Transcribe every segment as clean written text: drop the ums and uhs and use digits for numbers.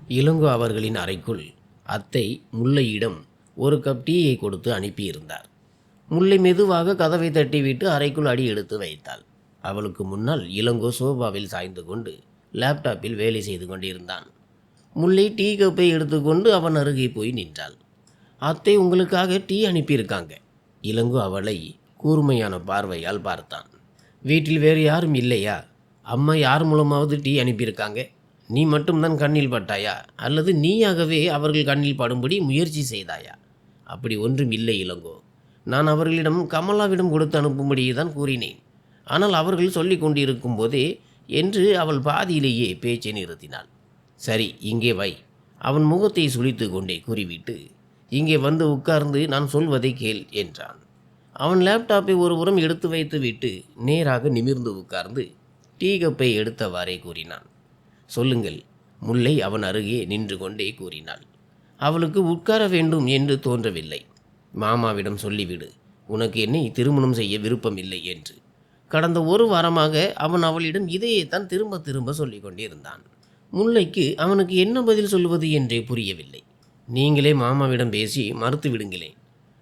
இளங்கோ அவர்களின் அறைக்குள் அத்தை முல்லையிடம் ஒரு கப் டீயை கொடுத்து அனுப்பியிருந்தார். முல்லை மெதுவாக கதவை தட்டிவிட்டு அறைக்குள் அடி எடுத்து வைத்தாள். அவளுக்கு முன்னால் இளங்கோ சோபாவில் சாய்ந்து கொண்டு லேப்டாப்பில் வேலை செய்து கொண்டிருந்தான். முல்லை டீ கப்பை எடுத்துக்கொண்டு அவன் அருகே போய் நின்றாள். அத்தை உங்களுக்காக டீ அனுப்பியிருக்காங்க. இளங்கோ அவளை கூர்மையான பார்வையால் பார்த்தான். வீட்டில் வேறு யாரும் இல்லையா? அம்மா யார் மூலமாவது டீ அனுப்பியிருக்காங்க? நீ மட்டும்தான் கண்ணில் பட்டாயா, அல்லது நீயாகவே அவர்கள் கண்ணில் படும்படி முயற்சி செய்தாயா? அப்படி ஒன்றும் இல்லை இளங்கோ. நான் அவர்களிடம் கமலாவிடம் கொடுத்து அனுப்பும்படியே தான் கூறினேன். ஆனால் அவர்கள் சொல்லி கொண்டிருக்கும் போதே என்று அவள் பாதியிலேயே பேச்சை நிறுத்தினாள். சரி, இங்கே வை. அவன் முகத்தை சுளித்து கொண்டே கூறிவிட்டு, இங்கே வந்து உட்கார்ந்து நான் சொல்வதை கேள் என்றான். அவன் லேப்டாப்பை ஒருபுறம் எடுத்து வைத்து விட்டு நேராக நிமிர்ந்து உட்கார்ந்து டீ கப்பை எடுத்தவாறே கூறினான். சொல்லுங்கள். முல்லை அவன் அருகே நின்று கொண்டே கூறினாள். அவளுக்கு உட்கார வேண்டும் என்று தோன்றவில்லை. மாமாவிடம் சொல்லிவிடு, உனக்கு என்னை திருமணம் செய்ய விருப்பமில்லை என்று. கடந்த ஒரு வாரமாக அவன் அவளிடம் இதையேத்தான் திரும்ப திரும்ப சொல்லிக் கொண்டிருந்தான். முல்லைக்கு அவனுக்கு என்ன பதில் சொல்வது என்றே புரியவில்லை. நீங்களே மாமாவிடம் பேசி மறுத்து விடுங்களேன்.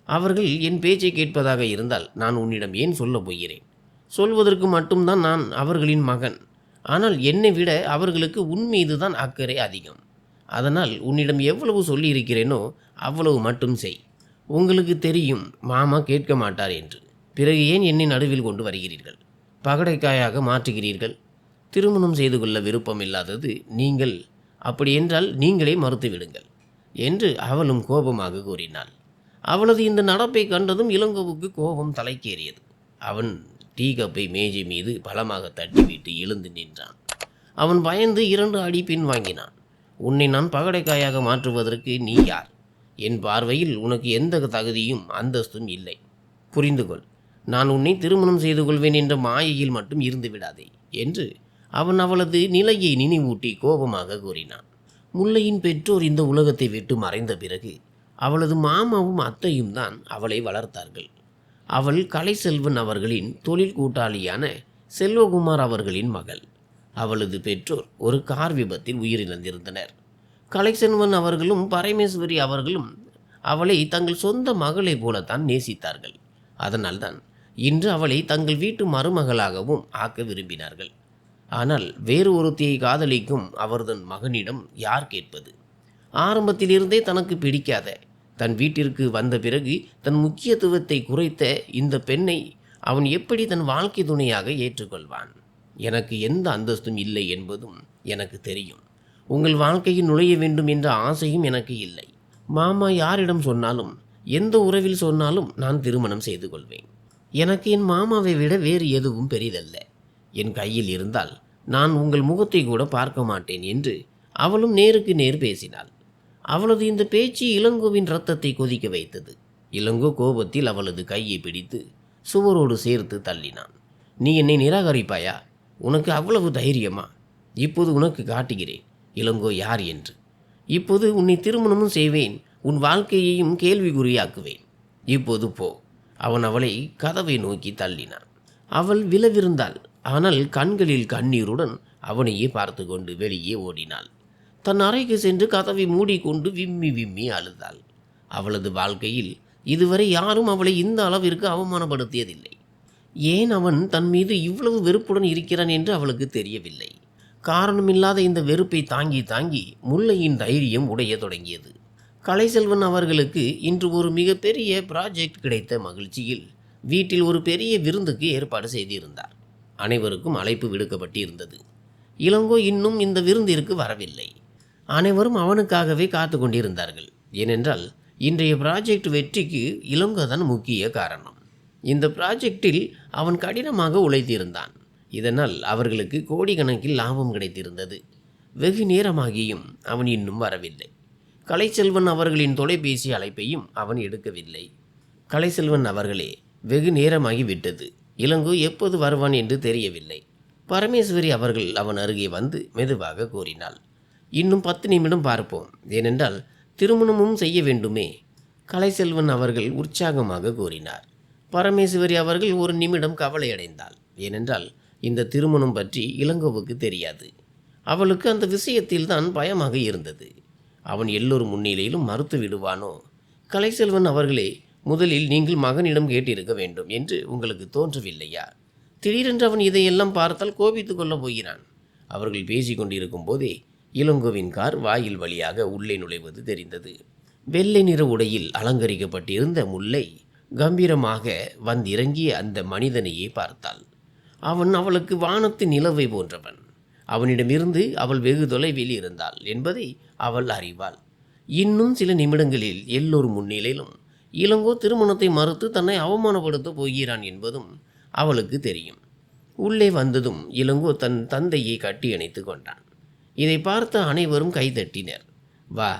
அவர்கள் என் பேச்சை கேட்பதாக இருந்தால் நான் உன்னிடம் ஏன் சொல்லப் போகிறேன்? சொல்வதற்கு மட்டும்தான் நான் அவர்களின் மகன். ஆனால் என்னை விட அவர்களுக்கு உன் மீது தான் அக்கறை அதிகம். அதனால் உன்னிடம் எவ்வளவு சொல்லியிருக்கிறேனோ அவ்வளவு மட்டும் செய். உங்களுக்கு தெரியும் மாமா கேட்க மாட்டார் என்று. பிறகு ஏன் என்னை நடுவில் கொண்டு வருகிறீர்கள்? பகடைக்காயாக மாற்றுகிறீர்கள். திருமணம் செய்து கொள்ள விருப்பம் இல்லாதது நீங்கள். அப்படியென்றால் நீங்களே மறுத்து விடுங்கள் என்று அவளும் கோபமாக கூறினாள். அவளது இந்த நடப்பை கண்டதும் இளங்கோவுக்கு கோபம் தலைக்கேறியது. அவன் டீ கப்பை மேஜை மீது பலமாக தட்டிவிட்டு எழுந்து நின்றான். அவன் பயந்து 2 அடி பின் வாங்கினான். உன்னை நான் பகடைக்காயாக மாற்றுவதற்கு நீ யார்? என் பார்வையில் உனக்கு எந்த தகுதியும் அந்தஸ்தும் இல்லை. புரிந்து கொள். நான் உன்னை திருமணம் செய்து கொள்வேன் என்ற மாயையில் மட்டும் இருந்து விடாதே என்று அவன் அவளது நிலையை நினைவூட்டி கோபமாக கூறினான். முல்லையின் பெற்றோர் இந்த உலகத்தை விட்டு மறைந்த பிறகு அவளது மாமாவும் அத்தையும் தான் அவளை வளர்த்தார்கள். அவள் கலைசெல்வன் அவர்களின் தொழில் கூட்டாளியான செல்வகுமார் அவர்களின் மகள். அவளது பெற்றோர் ஒரு கார் விபத்தில் உயிரிழந்திருந்தனர். கலைசெல்வன் அவர்களும் பரமேஸ்வரி அவர்களும் அவளை தங்கள் சொந்த மகளை போலத்தான் நேசித்தார்கள். அதனால்தான் இன்று அவளை தங்கள் வீட்டு மருமகளாகவும் ஆக்க விரும்பினார்கள். ஆனால் வேறு ஒருத்தியை காதலிக்கும் அவர்தன் மகனிடம் யார் கேட்பது? ஆரம்பத்திலிருந்தே தனக்கு பிடிக்காத, தன் வீட்டிற்கு வந்த பிறகு தன் முக்கியத்துவத்தை குறைத்த இந்த பெண்ணை அவன் எப்படி தன் வாழ்க்கை துணையாக ஏற்றுக்கொள்வான்? எனக்கு எந்த அந்தஸ்தும் இல்லை என்பதும் எனக்கு தெரியும். உங்கள் வாழ்க்கையில் நுழைய வேண்டும் என்ற ஆசையும் எனக்கு இல்லை. மாமா யாரிடம் சொன்னாலும், எந்த உறவில் சொன்னாலும் நான் திருமணம் செய்து கொள்வேன். எனக்கு என் மாமாவை விட வேறு எதுவும் பெரிதல்ல. என் கையில் இருந்தால் நான் உங்கள் முகத்தை கூட பார்க்க மாட்டேன் என்று அவளும் நேருக்கு நேர் பேசினாள். அவளது இந்த பேச்சு இளங்கோவின் இரத்தத்தை கொதிக்க வைத்தது. இளங்கோ கோபத்தில் அவளது கையை பிடித்து சுவரோடு சேர்த்து தள்ளினான். நீ என்னை நிராகரிப்பாயா? உனக்கு அவ்வளவு தைரியமா? இப்போது உனக்கு காட்டுகிறேன் இளங்கோ யார் என்று. இப்போது உன்னை திருமணமும் செய்வேன், உன் வாழ்க்கையையும் கேள்விக்குறியாக்குவேன். இப்போது போ. அவன் அவளை கதவை நோக்கி தள்ளினான். அவள் விழவிருந்தாள். ஆனால் கண்களில் கண்ணீருடன் அவனையே பார்த்து கொண்டு வெளியே ஓடினாள். தன் அறைக்கு சென்று கதவை மூடிக்கொண்டு விம்மி விம்மி அழுதாள். அவளது வாழ்க்கையில் இதுவரை யாரும் அவளை இந்த அளவிற்கு அவமானப்படுத்தியதில்லை. ஏன் அவன் தன் மீது இவ்வளவு வெறுப்புடன் இருக்கிறான் என்று அவளுக்கு தெரியவில்லை. காரணமில்லாத இந்த வெறுப்பை தாங்கி தாங்கி முல்லையின் தைரியம் உடைய தொடங்கியது. கலைசெல்வன் அவர்களுக்கு இன்று ஒரு மிகப்பெரிய ப்ராஜெக்ட் கிடைத்த மகிழ்ச்சியில் வீட்டில் ஒரு பெரிய விருந்துக்கு ஏற்பாடு செய்திருந்தார். அனைவருக்கும் அழைப்பு விடுக்கப்பட்டிருந்தது. இளங்கோ இன்னும் இந்த விருந்திற்கு வரவில்லை. அனைவரும் அவனுக்காகவே காத்து கொண்டிருந்தார்கள். ஏனென்றால் இன்றைய ப்ராஜெக்ட் வெற்றிக்கு இளங்கோ தான் முக்கிய காரணம். இந்த ப்ராஜெக்டில் அவன் கடினமாக உழைத்திருந்தான். இதனால் அவர்களுக்கு கோடிக்கணக்கில் லாபம் கிடைத்திருந்தது. வெகு நேரமாகியும் அவன் இன்னும் வரவில்லை. கலைசெல்வன் அவர்களின் தொலைபேசி அழைப்பையும் அவன் எடுக்கவில்லை. கலைசெல்வன் அவர்களே, வெகு நேரமாகி விட்டது. இளங்கோ எப்போது வருவான் என்று தெரியவில்லை. பரமேஸ்வரி அவர்கள் அவன் அருகே வந்து மெதுவாக கூறினாள். இன்னும் 10 நிமிடம் பார்ப்போம். ஏனென்றால் திருமணமும் செய்ய வேண்டுமே. கலைசெல்வன் அவர்கள் உற்சாகமாக கூறினார். பரமேஸ்வரி அவர்கள் ஒரு நிமிடம் கவலையடைந்தாள். ஏனென்றால் இந்த திருமணம் பற்றி இளங்கோவுக்கு தெரியாது. அவளுக்கு அந்த விஷயத்தில்தான் பயமாக இருந்தது. அவன் எல்லோரும் முன்னிலையிலும் மறுத்து விடுவானோ? கலைசெல்வன் அவர்களே, முதலில் நீங்கள் மகனிடம் கேட்டிருக்க வேண்டும் என்று உங்களுக்கு தோன்றவில்லையா? திடீரென்று அவன் இதையெல்லாம் பார்த்தால் கோபித்து கொள்ளப் போகிறான். அவர்கள் பேசிக் கொண்டிருக்கும் போதே இளங்கோவின் கார் வாயில் வழியாக உள்ளே நுழைவது தெரிந்தது. வெள்ளை நிற உடையில் அலங்கரிக்கப்பட்டிருந்த முல்லை கம்பீரமாக வந்திறங்கிய அந்த மனிதனையே பார்த்தாள். அவன் அவளுக்கு வானத்து நிலவை போன்றவன். அவனிடமிருந்து அவள் வெகு தொலைவில் இருந்தாள் என்பதை அவள் அறிவாள். இன்னும் சில நிமிடங்களில் எல்லோரும் முன்னிலையிலும் இளங்கோ திருமணத்தை மறுத்து தன்னை அவமானப்படுத்தப் போகிறான் என்பதும் அவளுக்கு தெரியும். உள்ளே வந்ததும் இளங்கோ தன் தந்தையை கட்டி அணைத்து கொண்டான். இதை பார்த்த அனைவரும் கைதட்டினர். வா,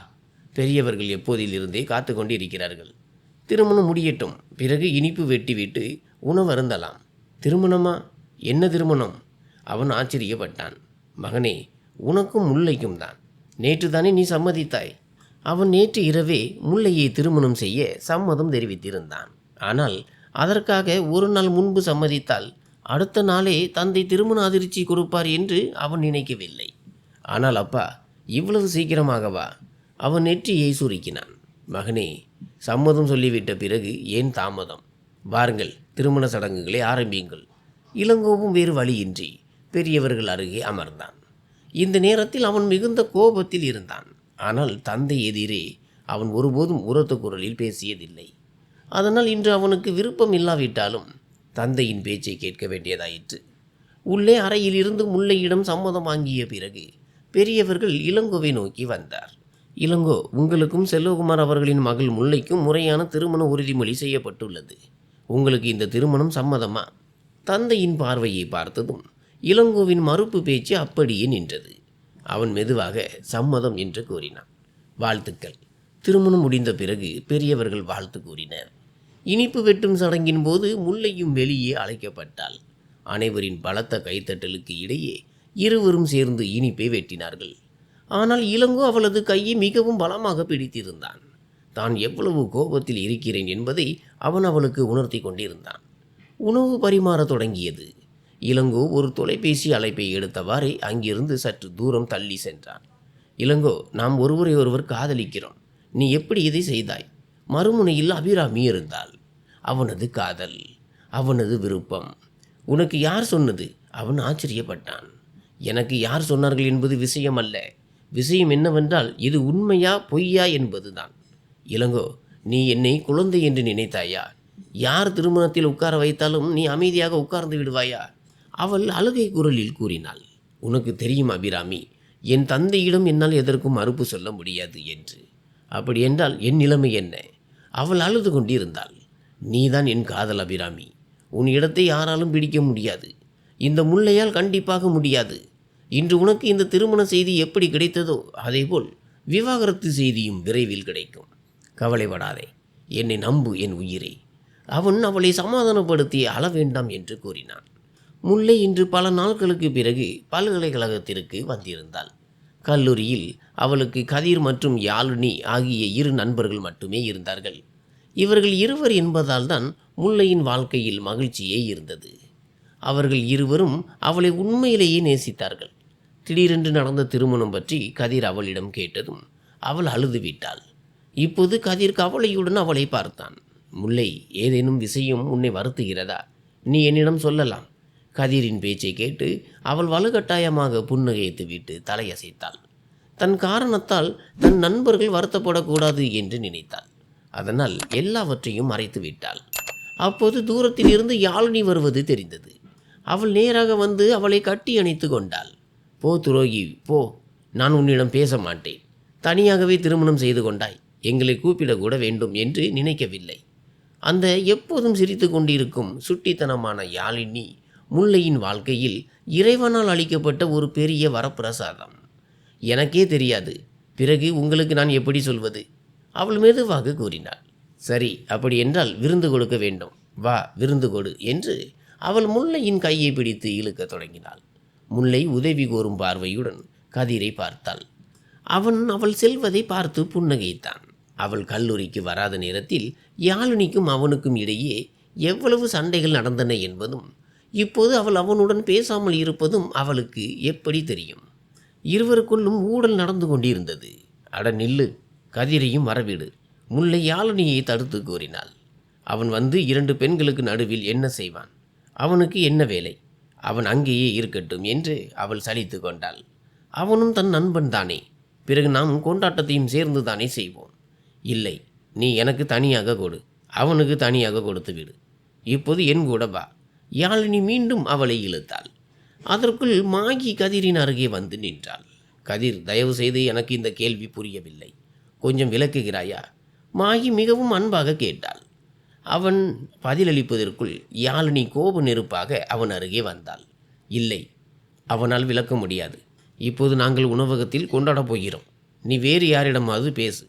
பெரியவர்கள் எப்போதிலிருந்தே காத்து கொண்டிருக்கிறார்கள். திருமணம் முடியட்டும், பிறகு இனிப்பு வெட்டிவிட்டு உணவருந்தலாம். திருமணமா? என்ன திருமணம்? அவன் ஆச்சரியப்பட்டான். மகனே, உனக்கும் முல்லைக்கும் தான். நேற்று தானே நீ சம்மதித்தாய். அவன் நேற்று இரவே முல்லையை திருமணம் செய்ய சம்மதம் தெரிவித்திருந்தான். ஆனால் அதற்காக ஒரு நாள் முன்பு சம்மதித்தால் அடுத்த நாளே தந்தை திருமண அதிர்ச்சி கொடுப்பார் என்று அவன் நினைக்கவில்லை. ஆனால் அப்பா, இவ்வளவு சீக்கிரமாகவா? அவன் நெற்றியை சுருக்கினான். மகனே, சம்மதம் சொல்லிவிட்ட பிறகு ஏன் தாமதம்? வாருங்கள், திருமண சடங்குகளை ஆரம்பியுங்கள். இளங்கோவும் வேறு வழியின்றி பெரியவர்கள் அருகே அமர்ந்தான். இந்த நேரத்தில் அவன் மிகுந்த கோபத்தில் இருந்தான். ஆனால் தந்தை எதிரே அவன் ஒருபோதும் உரத்த குரலில் பேசியதில்லை. அதனால் இன்று அவனுக்கு விருப்பம் இல்லாவிட்டாலும் தந்தையின் பேச்சை கேட்க வேண்டியதாயிற்று. உள்ளே அறையில் இருந்து முல்லையிடம் சம்மதம் வாங்கிய பிறகு பெரியவர்கள் இளங்கோவை நோக்கி வந்தார். இளங்கோ, உங்களுக்கும் செல்வகுமார் அவர்களின் மகள் முல்லைக்கும் முறையான திருமண உறுதிமொழி செய்யப்பட்டுள்ளது. உங்களுக்கு இந்த திருமணம் சம்மதமா? தந்தையின் பார்வையை பார்த்ததும் இளங்கோவின் மறுப்பு பேச்சு அப்படியே நின்றது. அவன் மெதுவாக சம்மதம் என்று கூறினான். வாழ்த்துக்கள். திருமணம் முடிந்த பிறகு பெரியவர்கள் வாழ்த்து கூறினர். இனிப்பு வெட்டும் சடங்கின் போது முல்லையும் வெளியே அழைக்கப்பட்டாள். அனைவரின் பலத்த கைத்தட்டலுக்கு இடையே இருவரும் சேர்ந்து இனிப்பை வெட்டினார்கள். ஆனால் இளங்கோ அவளது கையை மிகவும் பலமாக பிடித்திருந்தான். தான் எவ்வளவு கோபத்தில் இருக்கிறேன் என்பதை அவன் அவளுக்கு உணர்த்தி கொண்டிருந்தான். உணவு பரிமாறத் தொடங்கியது. இளங்கோ ஒரு தொலைபேசி அழைப்பை எடுத்தவாறே அங்கிருந்து சற்று தூரம் தள்ளி சென்றான். இளங்கோ, நாம் ஒருவரை ஒருவர் காதலிக்கிறோம். நீ எப்படி இதை செய்தாய்? மறுமுனையில் அபிராமி இருந்தாள். அவனது காதல், அவனது விருப்பம். உனக்கு யார் சொன்னது? அவன் ஆச்சரியப்பட்டான். எனக்கு யார் சொன்னார்கள் என்பது விஷயம் அல்ல. விஷயம் என்னவென்றால் இது உண்மையா பொய்யா என்பதுதான். இளங்கோ, நீ என்னை குழந்தை என்று நினைத்தாயா? யார் திருமணத்தில் உட்கார வைத்தாலும் நீ அமைதியாக உட்கார்ந்து விடுவாயா? அவள் அழுகை குரலில் கூறினாள். உனக்கு தெரியும் அபிராமி, என் தந்தையிடம் என்னால் எதற்கும் மறுப்பு சொல்ல முடியாது என்று. அப்படி என்றால் என் நிலைமை என்ன? அவள் அழுது கொண்டிருந்தாள். நீதான் என் காதல் அபிராமி. உன் இடத்தை யாராலும் பிடிக்க முடியாது. இந்த முல்லையால் கண்டிப்பாக முடியாது. இன்று உனக்கு இந்த திருமண செய்தி எப்படி கிடைத்ததோ அதேபோல் விவாகரத்து செய்தியும் விரைவில் கிடைக்கும். கவலைப்படாதே, என்னை நம்பு என் உயிரே. அவன் அவளை சமாதானப்படுத்தி அழ வேண்டாம் என்று கூறினான். முல்லை இன்று பல நாட்களுக்கு பிறகு பல்கலைக்கழகத்திற்கு வந்திருந்தாள். கல்லூரியில் அவளுக்கு கதிர் மற்றும் யாழினி ஆகிய இரு நண்பர்கள் மட்டுமே இருந்தார்கள். இவர்கள் இருவர் என்பதால் தான் முல்லையின் வாழ்க்கையில் மகிழ்ச்சியே இருந்தது. அவர்கள் இருவரும் அவளை உண்மையிலேயே நேசித்தார்கள். திடீரென்று நடந்த திருமணம் பற்றி கதிர் அவளிடம் கேட்டதும் அவள் அழுதுவிட்டாள். இப்போது கதிர் கவலையுடன் அவளை பார்த்தான். முல்லை, ஏதேனும் விஷயம் உன்னை வருத்துகிறதா? நீ என்னிடம் சொல்லலாம். கதிரின் பேச்சை கேட்டு அவள் வலுக்கட்டாயமாக புன்னகைத்து விட்டு தலையசைத்தாள். தன் காரணத்தால் தன் நண்பர்கள் வருத்தப்படக்கூடாது என்று நினைத்தாள். அதனால் எல்லாவற்றையும் மறைத்து விட்டாள். அப்போது தூரத்தில் இருந்து யாழினி வருவது தெரிந்தது. அவள் நேராக வந்து அவளை கட்டி அணைத்து கொண்டாள். போ துரோகி, போ. நான் உன்னிடம் பேச மாட்டேன். தனியாகவே திருமணம் செய்து கொண்டாய். எங்களை கூப்பிடக்கூட வேண்டும் என்று நினைக்கவில்லை. அந்த எப்போதும் சிரித்து கொண்டிருக்கும் சுட்டித்தனமான யாழினி முல்லையின் வாழ்க்கையில் இறைவனால் அளிக்கப்பட்ட ஒரு பெரிய வரப்பிரசாதம். எனக்கே தெரியாது, பிறகு உங்களுக்கு நான் எப்படி சொல்வது? அவள் மெதுவாக கூறினாள். சரி, அப்படி என்றால் விருந்து கொடுக்க வேண்டும். வா, விருந்து கொடு என்று அவள் முல்லையின் கையை பிடித்து இழுக்க தொடங்கினாள். முல்லை உதவி கோரும் பார்வையுடன் கதிரை பார்த்தாள். அவன் அவள் செல்வதை பார்த்து புன்னகைத்தான். அவள் கல்லூரிக்கு வராத நேரத்தில் யாழினிக்கும் அவனுக்கும் இடையே எவ்வளவு சண்டைகள் நடந்தன என்பதும் இப்போது அவள் அவனுடன் பேசாமல் இருப்பதும் அவளுக்கு எப்படி தெரியும்? இருவருக்குள்ளும் ஊடல் நடந்து கொண்டிருந்தது. அட நில்லு, கதிரையும் வரவிடு. முல்லை யாழினியை தடுத்து கூறினாள். அவன் வந்து 2 பெண்களுக்கு நடுவில் என்ன செய்வான்? அவனுக்கு என்ன வேலை? அவன் அங்கேயே இருக்கட்டும் என்று அவள் சலித்து கொண்டாள். அவனும் தன் நண்பன் தானே, பிறகு நாம் கொண்டாட்டத்தையும் சேர்ந்து தானே செய்வோம். இல்லை, நீ எனக்கு தனியாக கொடு, அவனுக்கு தனியாக கொடுத்து விடு. இப்போது என் கூட வா. யாழினி மீண்டும் அவளை இழுத்தாள். அதற்குள் மாகி கதிரின் அருகே வந்து நின்றாள். கதிர், தயவு செய்து எனக்கு இந்த கேள்வி புரியவில்லை, கொஞ்சம் விளக்குகிறாயா? மாகி மிகவும் அன்பாக கேட்டாள். அவன் பதிலளிப்பதற்குள் யாழினி கோப நெருப்பாக அவன் அருகே வந்தாள். இல்லை, அவனால் விளக்க முடியாது. இப்போது நாங்கள் உணவகத்தில் கொண்டாடப் போகிறோம். நீ வேறு யாரிடமாவது பேசு.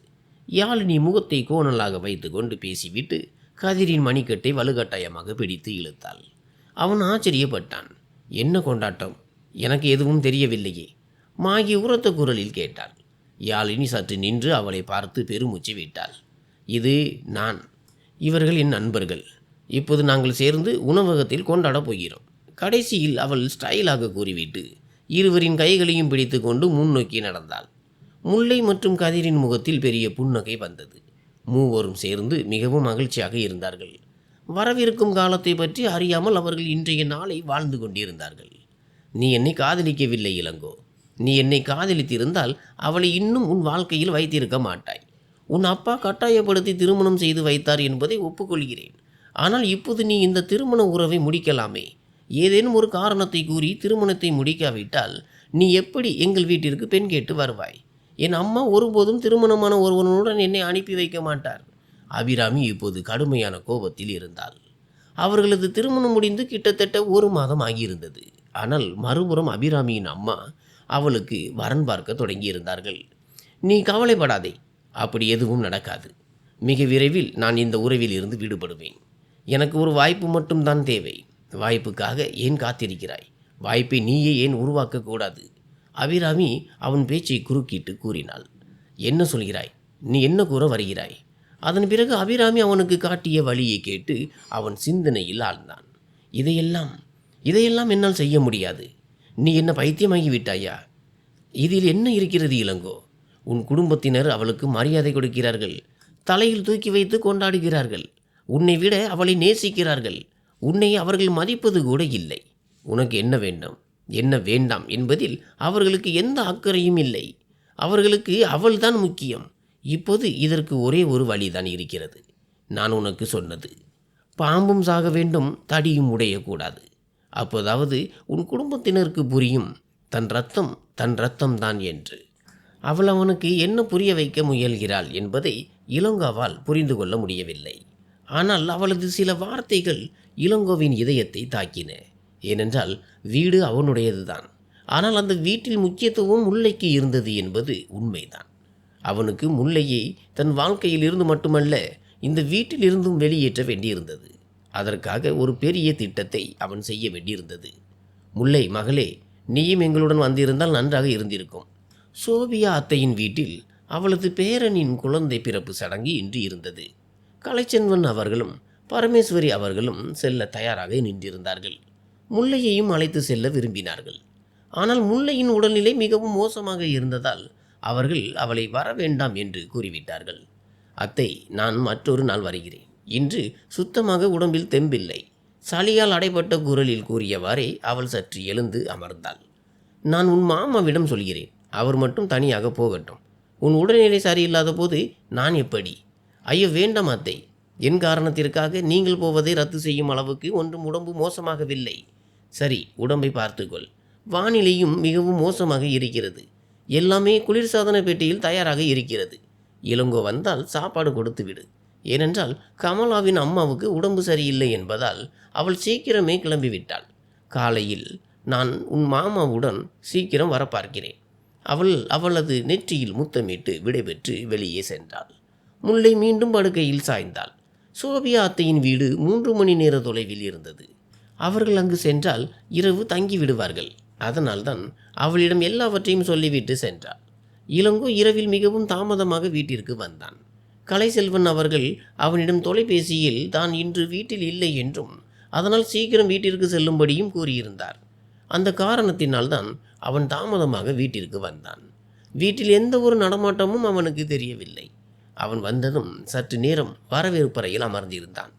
யாழினி முகத்தை கோணலாக வைத்து கொண்டு பேசிவிட்டு கதிரின் மணிக்கட்டை வலுக்கட்டாயமாக பிடித்து இழுத்தாள். அவன் ஆச்சரியப்பட்டான். என்ன கொண்டாட்டம்? எனக்கு எதுவும் தெரியவில்லையே, மாகி உரத்த குரலில் கேட்டாள். யாழினி சற்று நின்று அவளை பார்த்து பெருமூச்சு விட்டாள். இது நான், இவர்கள் என் நண்பர்கள். இப்போது நாங்கள் சேர்ந்து உணவகத்தில் கொண்டாடப் போகிறோம். கடைசியில் அவள் ஸ்டைலாக கூறிவிட்டு இருவரின் கைகளையும் பிடித்து கொண்டு முன்னோக்கி நடந்தாள். முல்லை மற்றும் கதிரின் முகத்தில் பெரிய புன்னகை வந்தது. மூவரும் சேர்ந்து மிகவும் மகிழ்ச்சியாக இருந்தார்கள். வரவிருக்கும் காலத்தை பற்றி அறியாமல் அவர்கள் இன்றைய நாளை வாழ்ந்து கொண்டிருந்தார்கள். நீ என்னை காதலிக்கவில்லை இளங்கோ. நீ என்னை காதலித்திருந்தால் அவளை இன்னும் உன் வாழ்க்கையில் வைத்திருக்க மாட்டாய். உன் அப்பா கட்டாயப்படுத்தி திருமணம் செய்து வைத்தார் என்பதை ஒப்புக்கொள்கிறேன். ஆனால் இப்போது நீ இந்த திருமண உறவை முடிக்கலாமே. ஏதேனும் ஒரு காரணத்தை கூறி திருமணத்தை முடிக்காவிட்டால் நீ எப்படி எங்கள் வீட்டிற்கு பெண் கேட்டு வருவாய்? என் அம்மா ஒருபோதும் திருமணமான ஒருவனுடன் என்னை அனுப்பி வைக்க மாட்டார். அபிராமி இப்போது கடுமையான கோபத்தில் இருந்தாள். அவர்களது திருமணம் முடிந்து கிட்டத்தட்ட 1 மாதம் ஆகியிருந்தது. ஆனால் மறுபுறம் அபிராமியின் அம்மா அவளுக்கு வரன் பார்க்க தொடங்கியிருந்தார்கள். நீ கவலைப்படாதே, அப்படி எதுவும் நடக்காது. மிக விரைவில் நான் இந்த உறவில் இருந்து விடுபடுவேன். எனக்கு ஒரு வாய்ப்பு மட்டும்தான் தேவை. வாய்ப்புக்காக ஏன் காத்திருக்கிறாய்? வாய்ப்பை நீயே ஏன் உருவாக்கக்கூடாது? அபிராமி அவன் பேச்சை குறுக்கிட்டு கூறினாள். என்ன சொல்கிறாய்? நீ என்ன கூற வருகிறாய்? அதன் பிறகு அபிராமி அவனுக்கு காட்டிய வழியை கேட்டு அவன் சிந்தனையில் ஆழ்ந்தான். இதையெல்லாம் என்னால் செய்ய முடியாது. நீ என்ன பைத்தியமாகி விட்டாயா? இதில் என்ன இருக்கிறது இளங்கோ? உன் குடும்பத்தினர் அவளுக்கு மரியாதை கொடுக்கிறார்கள், தலையில் தூக்கி வைத்து கொண்டாடுகிறார்கள். உன்னை விட அவளை நேசிக்கிறார்கள். உன்னை அவர்கள் மதிப்பது கூட இல்லை. உனக்கு என்ன வேண்டும், என்ன வேண்டாம் என்பதில் அவர்களுக்கு எந்த அக்கறையும் இல்லை. அவர்களுக்கு அவள்தான் முக்கியம். இப்போது இதற்கு ஒரே ஒரு வழிதான் இருக்கிறது. நான் உனக்கு சொன்னது, பாம்பும் சாக வேண்டும், தடியும் உடையக்கூடாது. அப்போதாவது உன் குடும்பத்தினருக்கு புரியும், தன் ரத்தம் தான் என்று. அவள் அவனுக்கு என்ன புரிய வைக்க முயல்கிறாள் என்பதை இளங்கோவால் புரிந்து கொள்ள முடியவில்லை. ஆனால் அவளது சில வார்த்தைகள் இளங்கோவின் இதயத்தை தாக்கின. ஏனென்றால் வீடு அவனுடையதுதான். ஆனால் அந்த வீட்டில் முக்கியத்துவம் முல்லைக்கு இருந்தது என்பது உண்மைதான். அவனுக்கு முல்லையை தன் வாழ்க்கையில் இருந்து மட்டுமல்ல, இந்த வீட்டில் இருந்தும் வெளியேற்ற வேண்டியிருந்தது. அதற்காக ஒரு பெரிய திட்டத்தை அவன் செய்ய வேண்டியிருந்தது. முல்லை மகளே, நீயும் எங்களுடன் வந்திருந்தால் நன்றாக இருந்திருக்கும். சோபியா அத்தையின் வீட்டில் அவளது பேரனின் குழந்தை பிறப்பு சடங்கு இன்று இருந்தது. கலைச்செல்வன் அவர்களும் பரமேஸ்வரி அவர்களும் செல்ல தயாராக நின்றிருந்தார்கள். முல்லையையும் அழைத்து செல்ல விரும்பினார்கள். ஆனால் முல்லையின் உடல்நிலை மிகவும் மோசமாக இருந்ததால் அவர்கள் அவளை வர வேண்டாம் என்று கூறிவிட்டார்கள். அத்தை, நான் மற்றொரு நாள் வருகிறேன். இன்று சுத்தமாக உடம்பில் தெம்பில்லை. சளியால் அடைபட்ட குரலில் கூறியவாறே அவள் சற்று எழுந்து அமர்ந்தாள். நான் உன் மாமாவிடம் சொல்கிறேன், அவர் மட்டும் தனியாக போகட்டும். உன் உடல்நிலை சரியில்லாத போது நான் எப்படி? ஐயோ வேண்டாம் அத்தை, என் காரணத்திற்காக நீங்கள் போவதை ரத்து செய்யும் அளவுக்கு ஒன்றும் உடம்பு மோசமாகவில்லை. சரி, உடம்பை பார்த்துக்கொள். வானிலையும் மிகவும் மோசமாக இருக்கிறது. எல்லாமே குளிர்சாதன பெட்டியில் தயாராக இருக்கிறது. இளங்கோ வந்தால் சாப்பாடு கொடுத்து விடு. ஏனென்றால் கமலாவின் அம்மாவுக்கு உடம்பு சரியில்லை என்பதால் அவள் சீக்கிரமே கிளம்பிவிட்டாள். காலையில் நான் உன் மாமாவுடன் சீக்கிரம் வர பார்க்கிறேன். அவளது நெற்றியில் முத்தமிட்டு விடைபெற்று வெளியே சென்றாள். முல்லை மீண்டும் படுக்கையில் சாய்ந்தாள். சோபியா அத்தையின் வீடு 3 மணி நேர தொலைவில் இருந்தது. அவர்கள் அங்கு சென்றால் இரவு தங்கி விடுவார்கள். அதனால்தான் அவளிடம் எல்லாவற்றையும் சொல்லிவிட்டு சென்றாள். இளங்கோ இரவில் மிகவும் தாமதமாக வீட்டிற்கு வந்தான். கலைச்செல்வன் அவர்கள் அவனிடம் தொலைபேசியில் தான் இன்று வீட்டில் இல்லை என்றும் அதனால் சீக்கிரம் வீட்டிற்கு செல்லும்படியும் கூறியிருந்தார். அந்த காரணத்தினால்தான் அவன் தாமதமாக வீட்டிற்கு வந்தான். வீட்டில் எந்த ஒரு நடமாட்டமும் அவனுக்கு தெரியவில்லை. அவன் வந்ததும் சற்று நேரம் வரவேற்பறையில் அமர்ந்திருந்தான்.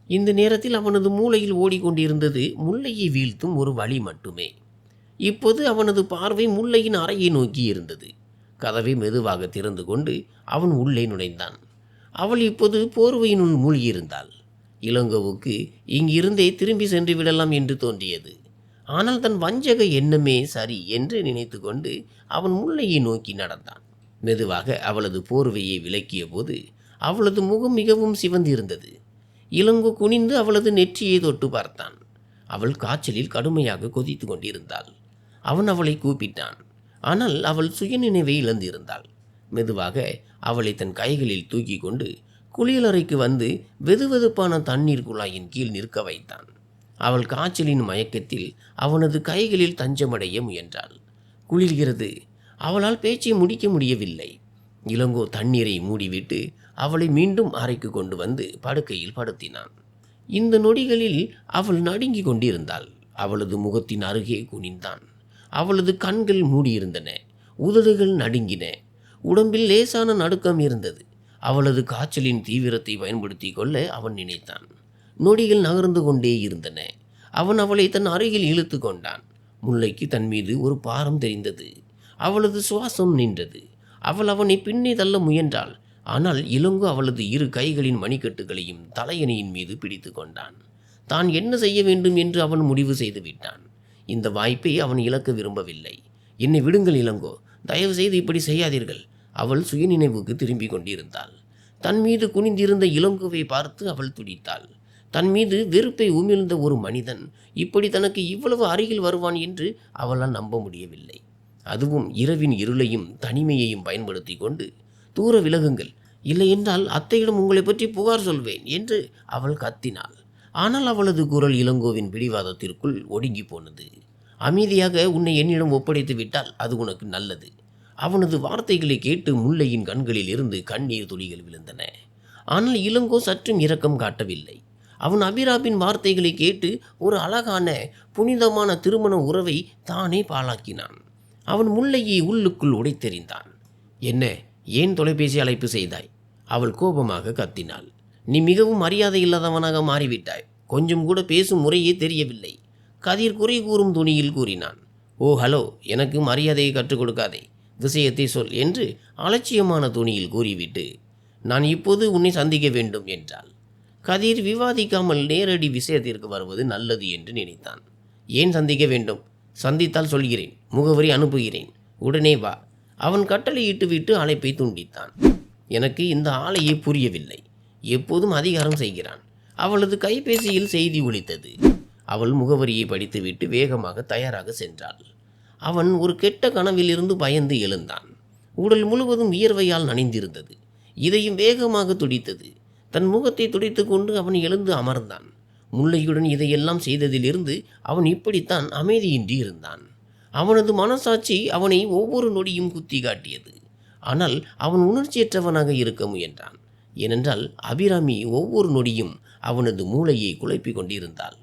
இந்த நேரத்தில் அவனது மூளையில் ஓடிக்கொண்டிருந்தது முல்லையை வீழ்த்தும் ஒரு வழி மட்டுமே. இப்போது அவனது பார்வை முல்லையின் அறையை நோக்கி இருந்தது. கதவை மெதுவாக திறந்து கொண்டு அவன் உள்ளே நுழைந்தான். அவள் இப்போது போர்வையினுள் மூழ்கியிருந்தாள். இளங்கோவுக்கு இங்கிருந்தே திரும்பி சென்று விடலாம் என்று தோன்றியது. ஆனால் தன் வஞ்சக எண்ணமே சரி என்று நினைத்து கொண்டு அவன் முல்லையை நோக்கி நடந்தான். மெதுவாக அவளது போர்வையை விலக்கிய போது அவளது முகம் மிகவும் சிவந்திருந்தது. இளங்கோ குனிந்து அவளது நெற்றியை தொட்டு பார்த்தான். அவள் காய்ச்சலில் கடுமையாக கொதித்து கொண்டிருந்தாள். அவன் அவளை கூப்பிட்டான். ஆனால் அவள் சுயநினைவை இழந்திருந்தாள். மெதுவாக அவளை தன் கைகளில் தூக்கி கொண்டு குளியலறைக்கு வந்து வெதுவெதுப்பான தண்ணீர் குழாயின் கீழ் நிற்க வைத்தான். அவள் காய்ச்சலின் மயக்கத்தில் அவனது கைகளில் தஞ்சமடைய முயன்றாள். குளிர்கிறது. அவளால் பேச்சை முடிக்க முடியவில்லை. இளங்கோ தண்ணீரை மூடிவிட்டு அவளை மீண்டும் அறைக்கு கொண்டு வந்து படுக்கையில் படுத்தினான். இந்த நொடிகளில் அவள் நடுங்கி கொண்டிருந்தாள். அவளது முகத்தின் அருகே குனிந்தான். அவளது கண்கள் மூடியிருந்தன. உதடுகள் நடுங்கின. உடம்பில் லேசான நடுக்கம் இருந்தது. அவளது காய்ச்சலின் தீவிரத்தை பயன்படுத்தி கொள்ள அவன் நினைத்தான். நொடிகள் நகர்ந்து கொண்டே இருந்தன. அவன் அவளை தன் அருகில் இழுத்து கொண்டான். முல்லைக்கு தன் மீது ஒரு பாரம் தெரிந்தது. அவளது சுவாசம் நின்றது. அவள் அவனை பின்னே தள்ள முயன்றாள். ஆனால் இளங்கோ அவளது இரு கைகளின் மணிக்கட்டுகளையும் தலையணையின் மீது பிடித்து கொண்டான். தான் என்ன செய்ய வேண்டும் என்று அவன் முடிவு செய்து விட்டான். இந்த வாய்ப்பை அவன் இழக்க விரும்பவில்லை. என்னை விடுங்கள் இளங்கோ, தயவு செய்து இப்படி செய்யாதீர்கள். அவள் சுயநினைவுக்கு திரும்பி கொண்டிருந்தாள். தன் மீது குனிந்திருந்த இளங்கோவை பார்த்து அவள் துடித்தாள். தன் மீது வெறுப்பை உமிழ்ந்த ஒரு மனிதன் இப்படி தனக்கு இவ்வளவு அருகில் வருவான் என்று அவளால் நம்ப முடியவில்லை. அதுவும் இரவின் இருளையும் தனிமையையும் பயன்படுத்தி கொண்டு. தூர விலகுங்கள், இல்லையென்றால் அத்தையிடம் உங்களை பற்றி புகார் சொல்வேன் என்று அவள் கத்தினாள். ஆனால் அவளது குரல் இளங்கோவின் பிடிவாதத்திற்குள் ஒடுங்கி போனது. அமைதியாக உன்னை என்னிடம் ஒப்படைத்து விட்டால் அது உனக்கு நல்லது. அவனது வார்த்தைகளை கேட்டு முல்லையின் கண்களில் இருந்து கண்ணீர் துளிகள் விழுந்தன. ஆனால் இளங்கோ சற்றும் இரக்கம் காட்டவில்லை. அவன் அபிராமின் வார்த்தைகளை கேட்டு ஒரு அழகான புனிதமான திருமண உறவை தானே பாழாக்கினான். அவன் முல்லையை உள்ளுக்குள் உடைத்தெறிந்தான். என்ன, ஏன் தொலைபேசி அழைப்பு செய்தாய்? அவள் கோபமாக கத்தினாள். நீ மிகவும் மரியாதை இல்லாதவனாக மாறிவிட்டாய். கொஞ்சம் கூட பேசும் முறையே தெரியவில்லை. கதிர் குறை கூறும் துணியில் கூறினான். ஓ ஹலோ, எனக்கு மரியாதையை கற்றுக் கொடுக்காதே, விஷயத்தை சொல் என்று அலட்சியமான துணியில் கூறிவிட்டு நான் இப்போது உன்னை சந்திக்க வேண்டும் என்றாள். கதிர் விவாதிக்காமல் நேரடி விஷயத்திற்கு வருவது நல்லது என்று நினைத்தான். ஏன் சந்திக்க வேண்டும்? சந்தித்தால் சொல்கிறேன், முகவரி அனுப்புகிறேன், உடனே வா. அவன் கட்டளையிட்டு விட்டு அழைப்பை துண்டித்தான். எனக்கு இந்த ஆளையே புரியவில்லை. எப்போதும் அதிகாரம் செய்கிறான். அவளது கைபேசியில் செய்தி ஒலித்தது. அவள் முகவரியை படித்துவிட்டு வேகமாக தயாராக சென்றாள். அவன் ஒரு கெட்ட கனவிலிருந்து பயந்து எழுந்தான். உடல் முழுவதும் வியர்வையால் நனைந்திருந்தது. இதயம் வேகமாக துடித்தது. தன் முகத்தை துடைத்து கொண்டு அவன் எழுந்து அமர்ந்தான். முல்லையுடன் இதையெல்லாம் செய்ததிலிருந்து அவன் இப்படித்தான் அமைதியின்றி இருந்தான். அவனது மனசாட்சி அவனை ஒவ்வொரு நொடியும் குத்தி காட்டியது. ஆனால் அவன் உணர்ச்சியற்றவனாக இருக்க முயன்றான். ஏனென்றால் அபிராமி ஒவ்வொரு நொடியும் அவனது மூளையை குழப்பிக் கொண்டிருந்தாள்.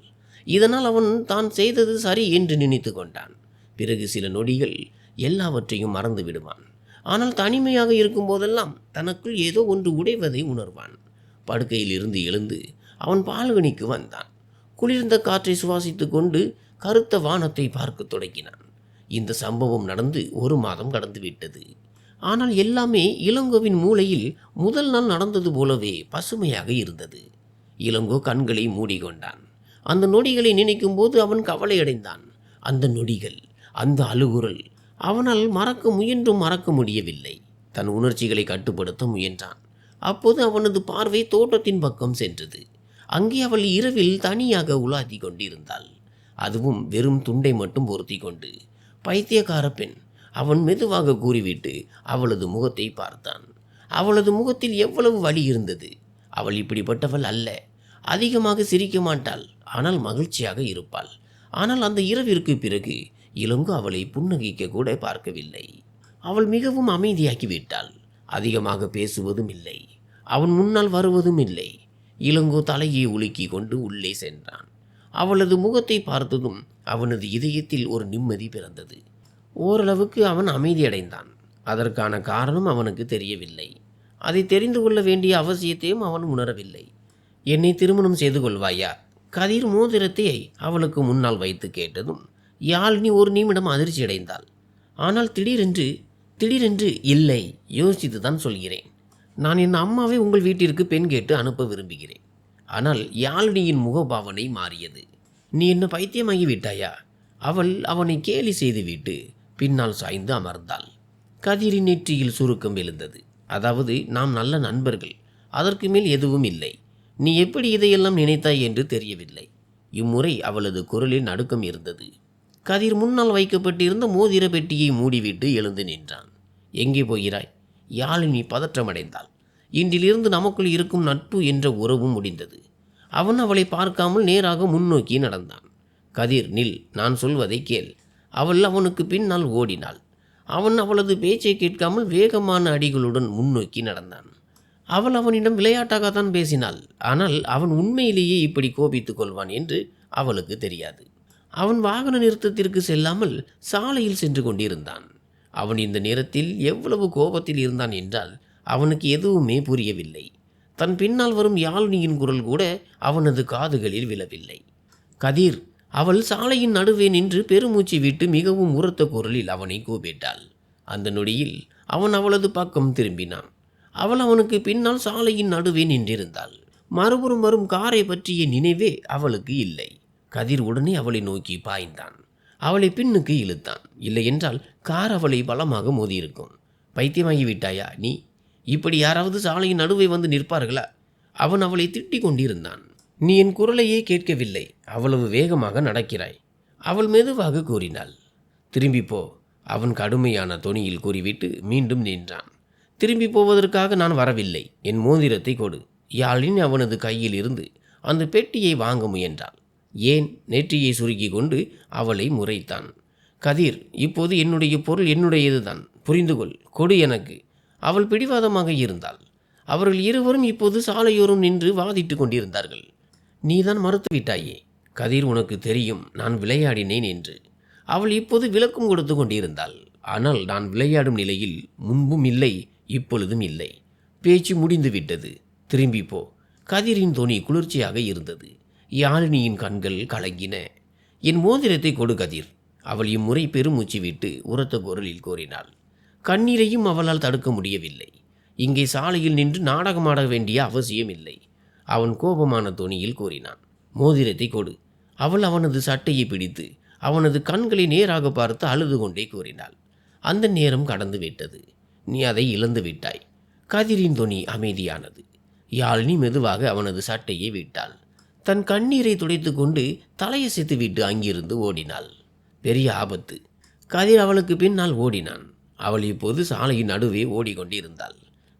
இதனால் அவன் தான் செய்தது சரி என்று நினைத்து கொண்டான். பிறகு சில நொடிகள் எல்லாவற்றையும் மறந்து விடுவான். ஆனால் தனிமையாக இருக்கும் போதெல்லாம் தனக்குள் ஏதோ ஒன்று உடைவதை உணர்வான். படுக்கையில் இருந்து எழுந்து அவன் பால்கனிக்கு வந்தான். குளிர்ந்த காற்றை சுவாசித்து கொண்டு கருத்த வானத்தை பார்க்க தொடங்கினான். இந்த சம்பவம் நடந்து 1 மாதம் கடந்துவிட்டது. ஆனால் எல்லாமே இளங்கோவின் மூளையில் முதல் நாள் நடந்தது போலவே பசுமையாக இருந்தது. இளங்கோ கண்களை மூடிக்கொண்டான். அந்த நொடிகளை நினைக்கும் போது அவன் கவலையடைந்தான். அந்த நொடிகள், அந்த அழுகுரல் அவனால் மறக்க முயன்றும் மறக்க முடியவில்லை. தன் உணர்ச்சிகளை கட்டுப்படுத்த முயன்றான். அப்போது அவனது பார்வை தோட்டத்தின் பக்கம் சென்றது. அங்கே அவள் இரவில் தனியாக உலாத்தி கொண்டிருந்தாள். அதுவும் வெறும் துண்டை மட்டும் பொருத்தி கொண்டு. பைத்தியக்கார பெண், அவன் மெதுவாக கூறிவிட்டு அவளது முகத்தை பார்த்தான். அவளது முகத்தில் எவ்வளவு வலி இருந்தது. அவள் இப்படிப்பட்டவள் அல்ல. அதிகமாக சிரிக்க மாட்டாள், ஆனால் மகிழ்ச்சியாக இருப்பாள். ஆனால் அந்த இரவிற்கு பிறகு இளங்கோ அவளை புன்னகைக்க கூட பார்க்கவில்லை. அவள் மிகவும் அமைதியாக்கிவிட்டாள். அதிகமாக பேசுவதும் இல்லை. அவன் முன்னால் வருவதும் இல்லை. இளங்கோ தலையை உலுக்கி கொண்டு உள்ளே சென்றான். அவளது முகத்தை பார்த்ததும் அவனது இதயத்தில் ஒரு நிம்மதி பிறந்தது. ஓரளவுக்கு அவன் அமைதியடைந்தான். அதற்கான காரணம் அவனுக்கு தெரியவில்லை. அதை தெரிந்து கொள்ள வேண்டிய அவசியத்தையும் அவன் உணரவில்லை. என்னை திருமணம் செய்து கொள்வாயா? கதிர் மோதிரத்தை அவளுக்கு முன்னால் வைத்து கேட்டதும் யாழினி ஒரு நிமிடம் அதிர்ச்சியடைந்தாள். ஆனால் திடீரென்று இல்லை, யோசித்து தான் சொல்கிறேன். நான் என் அம்மாவை உங்கள் வீட்டிற்கு பெண் கேட்டு அனுப்ப விரும்புகிறேன். ஆனால் யாழினியின் முகபாவனை மாறியது. நீ என்ன பைத்தியமாகி விட்டாயா? அவள் அவனை கேலி செய்துவிட்டு பின்னால் சாய்ந்து அமர்ந்தாள். கதிரின் நெற்றியில் சுருக்கம் எழுந்தது. அதாவது, நாம் நல்ல நண்பர்கள், அதற்கு மேல் எதுவும் இல்லை. நீ எப்படி இதையெல்லாம் நினைத்தாய் என்று தெரியவில்லை. இம்முறை அவளது குரலில் நடுக்கம் இருந்தது. கதிர் முன்னால் வைக்கப்பட்டிருந்த மோதிர பெட்டியை மூடிவிட்டு எழுந்து நின்றான். எங்கே போகிறாய்? யாழினி பதற்றமடைந்தாள். இன்றிலிருந்து நமக்குள் இருக்கும் நட்பு என்ற உறவும் முடிந்தது. அவன் அவளை பார்க்காமல் நேராக முன்னோக்கி நடந்தான். கதிர், நில், நான் சொல்வதை கேள். அவள் அவனுக்கு பின்னால் ஓடினாள். அவன் அவளது பேச்சை கேட்காமல் வேகமான அடிகளுடன் முன்னோக்கி நடந்தான். அவள் அவனிடம் விளையாட்டாகத்தான் பேசினாள். ஆனால் அவன் உண்மையிலேயே இப்படி கோபித்துக் கொள்வான் என்று அவளுக்கு தெரியாது. அவன் வாகன நிறுத்தத்திற்கு செல்லாமல் சாலையில் சென்று கொண்டிருந்தான். அவன் இந்த நேரத்தில் எவ்வளவு கோபத்தில் இருந்தான் என்றால் அவனுக்கு எதுவுமே புரியவில்லை. தன் பின்னால் வரும் யாழினியின் குரல் கூட அவனது காதுகளில் விழவில்லை. கதிர்! அவள் சாலையின் நடுவே நின்று பெருமூச்சு விட்டு மிகவும் உரத்த குரலில் அவனை கூப்பிட்டாள். அந்த நொடியில் அவன் அவளது பக்கம் திரும்பினான். அவள் அவனுக்கு பின்னால் சாலையின் நடுவே நின்றிருந்தாள். மறுபுறம் வரும் காரை பற்றிய நினைவே அவளுக்கு இல்லை. கதிர் உடனே அவளை நோக்கி பாய்ந்தான். அவளை பின்னுக்கு இழுத்தான். இல்லை என்றால் கார் அவளை பலமாக மோதியிருக்கும். பைத்தியமாகி விட்டாயா நீ? இப்படி யாராவது சாலையின் நடுவே வந்து நிற்பார்களா? அவன் அவளை திட்டிக் கொண்டிருந்தான். நீ என் குரலையே கேட்கவில்லை, அவ்வளவு வேகமாக நடக்கிறாய். அவள் மெதுவாக கூறினாள். திரும்பிப்போ, அவன் கடுமையான தொனியில் கூறிவிட்டு மீண்டும் நின்றான். திரும்பி போவதற்காக நான் வரவில்லை, என் மோதிரத்தை கொடு. யாழினி அவனது கையில் இருந்து அந்த பெட்டியை வாங்க முயன்றாள். ஏன்? நெற்றியை சுருக்கி கொண்டு அவளை முறைத்தான். கதிர், இப்போது என்னுடைய பொருள் என்னுடையதுதான், புரிந்துகொள், கொடு எனக்கு. அவள் பிடிவாதமாக இருந்தாள். அவர்கள் இருவரும் இப்போது சாலையோரம் நின்று வாதிட்டு கொண்டிருந்தார்கள். நீதான் மறுத்துவிட்டாயே. கதிர், உனக்கு தெரியும் நான் விளையாடினேன் என்று. அவள் இப்போது விளக்கம் கொடுத்து கொண்டிருந்தாள். ஆனால் நான் விளையாடும் நிலையில் முன்பும் இல்லை, இப்பொழுதும் இல்லை. பேச்சு முடிந்து விட்டது, திரும்பி போ. கதிரின் தொனி குளிர்ச்சியாக இருந்தது. யாழினியின் கண்கள் கலங்கின. என் மோதிரத்தை கொடு கதிர். அவள் இம்முறை பெருமூச்சு விட்டு உரத்த குரலில் கோரினாள். கண்ணீரையும் அவளால் தடுக்க முடியவில்லை. இங்கே சாலையில் நின்று நாடகமாட வேண்டிய அவசியம் இல்லை. அவன் கோபமான தொனியில் கூறினான். மோதிரத்தை கொடு. அவள் அவனது சட்டையை பிடித்து அவனது கண்களை நேராக பார்த்து அழுது கொண்டே கூறினாள். அந்த நேரம் கடந்து விட்டது. நீ அதை இழந்து விட்டாய். கதிரின் தொனி அமைதியானது. யாழினி மெதுவாக அவனது சட்டையை விட்டாள். தன் கண்ணீரை துடைத்து கொண்டு தலையசைத்து விட்டு அங்கிருந்து ஓடினாள். பெரிய ஆபத்து. கதிர் அவளுக்கு பின்னால் ஓடினான். அவள் இப்போது சாலையின் நடுவே ஓடிக்கொண்டிருந்தாள்.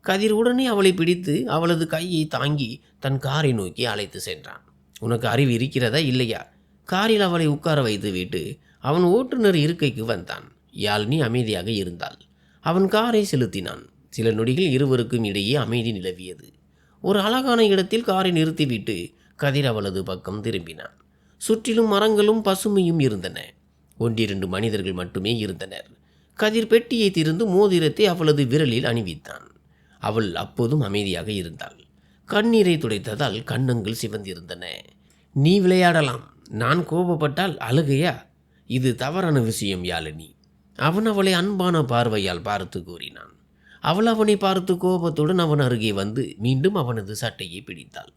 கதிர் உடனே அவளை பிடித்து அவளது கையை தாங்கி தன் காரை நோக்கி அழைத்து சென்றான். உனக்கு அறிவு இருக்கிறதா இல்லையா? காரில் அவளை உட்கார வைத்து விட்டு அவன் ஓட்டுநர் இருக்கைக்கு வந்தான். யாழினி அமைதியாக இருந்தாள். அவன் காரை செலுத்தினான். சில நொடிகள் இருவருக்கும் இடையே அமைதி நிலவியது. ஒரு அழகான இடத்தில் காரை நிறுத்திவிட்டு கதிர் அவளது பக்கம் திரும்பினான். சுற்றிலும் மரங்களும் பசுமையும் இருந்தன. ஒன்றிரண்டு மனிதர்கள் மட்டுமே இருந்தனர். கதிர் பெட்டியை திறந்து மோதிரத்தை அவளது விரலில் அணிவித்தான். அவள் அப்போதும் அமைதியாக இருந்தாள். கண்ணீரை துடைத்ததால் கன்னங்கள் சிவந்திருந்தன. நீ விளையாடலாம், நான் கோபப்பட்டால் அழுகையா? இது தவறான விஷயம் யாழினி. அவன் அவளை அன்பான பார்வையால் பார்த்து கூறினான். அவள் அவனை பார்த்து கோபத்துடன் அவன் அருகே வந்து மீண்டும் அவனது சட்டையை பிடித்தாள்.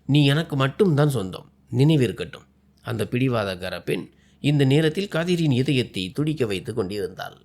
நீ எனக்கு மட்டும்தான் சொந்தம், நினைவிருக்கட்டும். அந்த பிடிவாதக்கார பெண் இந்த நேரத்தில் கதிரின் இதயத்தை துடிக்க வைத்து கொண்டிருந்தாள்.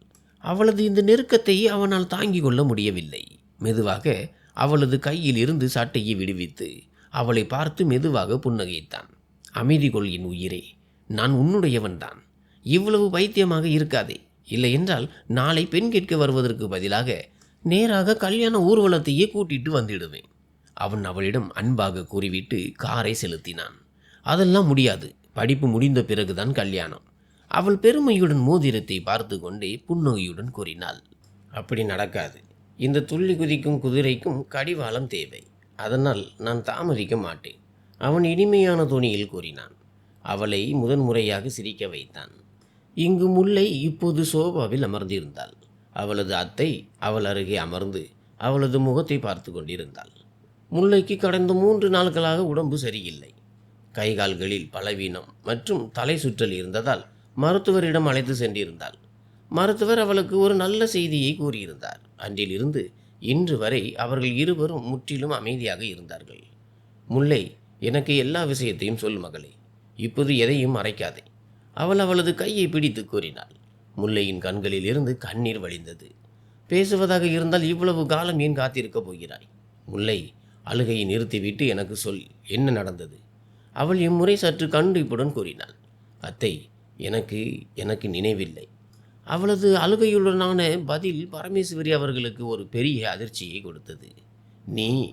அவளது இந்த நெருக்கத்தை அவனால் தாங்கிக் கொள்ள முடியவில்லை. மெதுவாக அவளது கையில் இருந்து சட்டையை விடுவித்து அவளை பார்த்து மெதுவாக புன்னகைத்தான். அமைதி கொள் என் உயிரே, நான் உன்னுடையவன்தான். இவ்வளவு பைத்தியமாக இருக்காதே. இல்லை என்றால் நாளை பெண் கேட்க வருவதற்கு பதிலாக நேராக கல்யாண ஊர்வலத்தையே கூட்டிட்டு வந்துடுவேன். அவன் அவளிடம் அன்பாக கூறிவிட்டு காரை செலுத்தினான். அதெல்லாம் முடியாது, படிப்பு முடிந்த பிறகுதான் கல்யாணம். அவள் பெருமையுடன் மோதிரத்தை பார்த்து கொண்டே புன்னகையுடன் கூறினாள். அப்படி நடக்காது. இந்த துள்ளி குதிக்கும் குதிரைக்கும் கடிவாளம் தேவை. அதனால் நான் தாமதிக்க மாட்டேன். அவன் இனிமையான தொனியில் கூறினான். அவளை முதன்முறையாக சிரிக்க வைத்தான். இங்கு முல்லை இப்போது சோபாவில் அமர்ந்திருந்தாள். அவளது அத்தை அவள் அருகே அமர்ந்து அவளது முகத்தை பார்த்து கொண்டிருந்தாள். முல்லைக்கு கடந்த 3 நாட்களாக உடம்பு சரியில்லை. கைகால்களில் பலவீனம் மற்றும் தலை சுற்றல் இருந்ததால் மருத்துவரிடம் அழைத்து சென்றிருந்தாள். மருத்துவர் அவளுக்கு ஒரு நல்ல செய்தியை கூறியிருந்தார். அன்றிலிருந்து இன்று வரை அவர்கள் இருவரும் முற்றிலும் அமைதியாக இருந்தார்கள். முல்லை, எனக்கு எல்லா விஷயத்தையும் சொல் மகளே, இப்போது எதையும் மறைக்காதே. அவள் அவளது கையை பிடித்து கூறினாள். முல்லையின் கண்களில் இருந்து கண்ணீர் வழிந்தது. பேசுவதாக இருந்தால் இவ்வளவு காலம் ஏன் காத்திருக்கப் போகிறாய்? முல்லை, அழுகையை நிறுத்திவிட்டு எனக்கு சொல், என்ன நடந்தது? அவள் இம்முறை சற்று கண்டிப்புடன் கூறினாள். அத்தை, எனக்கு நினைவில்லை. அவளது அழுகையுடனான பதில் பரமேஸ்வரி அவர்களுக்கு ஒரு பெரிய அதிர்ச்சியை கொடுத்தது.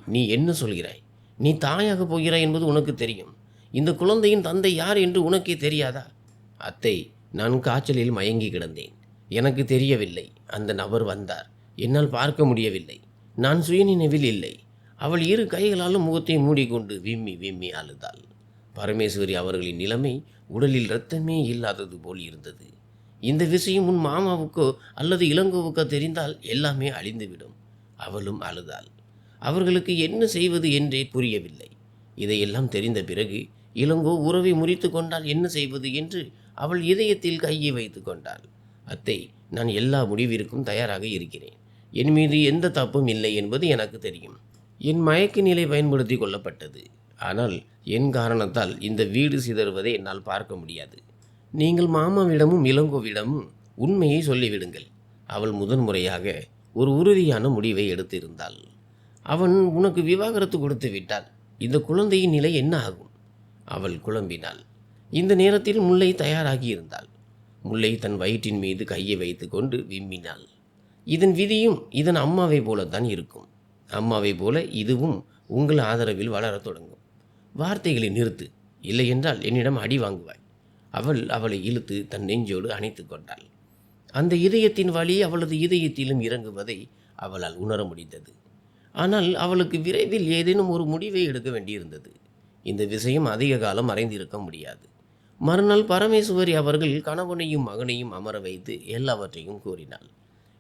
நீ என்ன சொல்கிறாய்? நீ தாயாக போகிறாய் என்பது உனக்கு தெரியும். இந்த குழந்தையின் தந்தை யார் என்று உனக்கே தெரியாதா? அத்தை, நான் காய்ச்சலில் மயங்கி கிடந்தேன். எனக்கு தெரியவில்லை. அந்த நபர் வந்தார். என்னால் பார்க்க முடியவில்லை. நான் சுயநினைவில் இல்லை. அவள் 2 கைகளாலும் முகத்தை மூடிக்கொண்டு விம்மி விம்மி அழுதாள். பரமேஸ்வரி அவர்களின் நிலைமை உடலில் இரத்தமே இல்லாதது போல் இருந்தது. இந்த விஷயம் உன் மாமாவுக்கோ அல்லது இளங்கோவுக்கோ தெரிந்தால் எல்லாமே அழிந்துவிடும். அவளும் அழுதாள். அவர்களுக்கு என்ன செய்வது என்றே புரியவில்லை. இதையெல்லாம் தெரிந்த பிறகு இளங்கோ உறவை முறித்து கொண்டால் என்ன செய்வது என்று அவள் இதயத்தில் கையை வைத்து கொண்டாள். அத்தை, நான் எல்லா முடிவிற்கும் தயாராக இருக்கிறேன். என் மீது எந்த தப்பும் இல்லை என்பது எனக்கு தெரியும். என் மயக்க நிலை பயன்படுத்தி கொள்ளப்பட்டது. ஆனால் என் காரணத்தால் இந்த வீடு சிதறுவதை என்னால் பார்க்க முடியாது. நீங்கள் மாமாவிடமும் இளங்கோவிடமும் உண்மையை சொல்லிவிடுங்கள். அவள் முதன்முறையாக ஒரு உறுதியான முடிவை எடுத்திருந்தாள். அவன் உனக்கு விவாகரத்து கொடுத்து விட்டால் இந்த குழந்தையின் நிலை என்ன ஆகும்? அவள் குழம்பினாள். இந்த நேரத்தில் முல்லை தயாராகி இருந்தாள். முல்லை தன் வயிற்றின் மீது கையை வைத்து கொண்டு விம்மினாள். இதன் விதியும் இதன் அம்மாவை போலத்தான் இருக்கும். அம்மாவை போல இதுவும் உங்கள் ஆதரவில் வளரத் தொடங்கும். வார்த்தைகளை நிறுத்து, இல்லையென்றால் என்னிடம் அடி வாங்குவாய். அவளை இழுத்து தன் நெஞ்சோடு அணைத்து கொண்டாள். அந்த இதயத்தின் வலி அவளது இதயத்திலும் இறங்குவதை அவளால் உணர முடிந்தது. ஆனால் அவளுக்கு விரைவில் ஏதேனும் ஒரு முடிவை எடுக்க வேண்டியிருந்தது. இந்த விஷயம் அதிக காலம் மறைந்திருக்க முடியாது. மறுநாள் பரமேஸ்வரி அவர்கள் கணவனையும் மகனையும் அமர வைத்து எல்லாவற்றையும் கூறினாள்.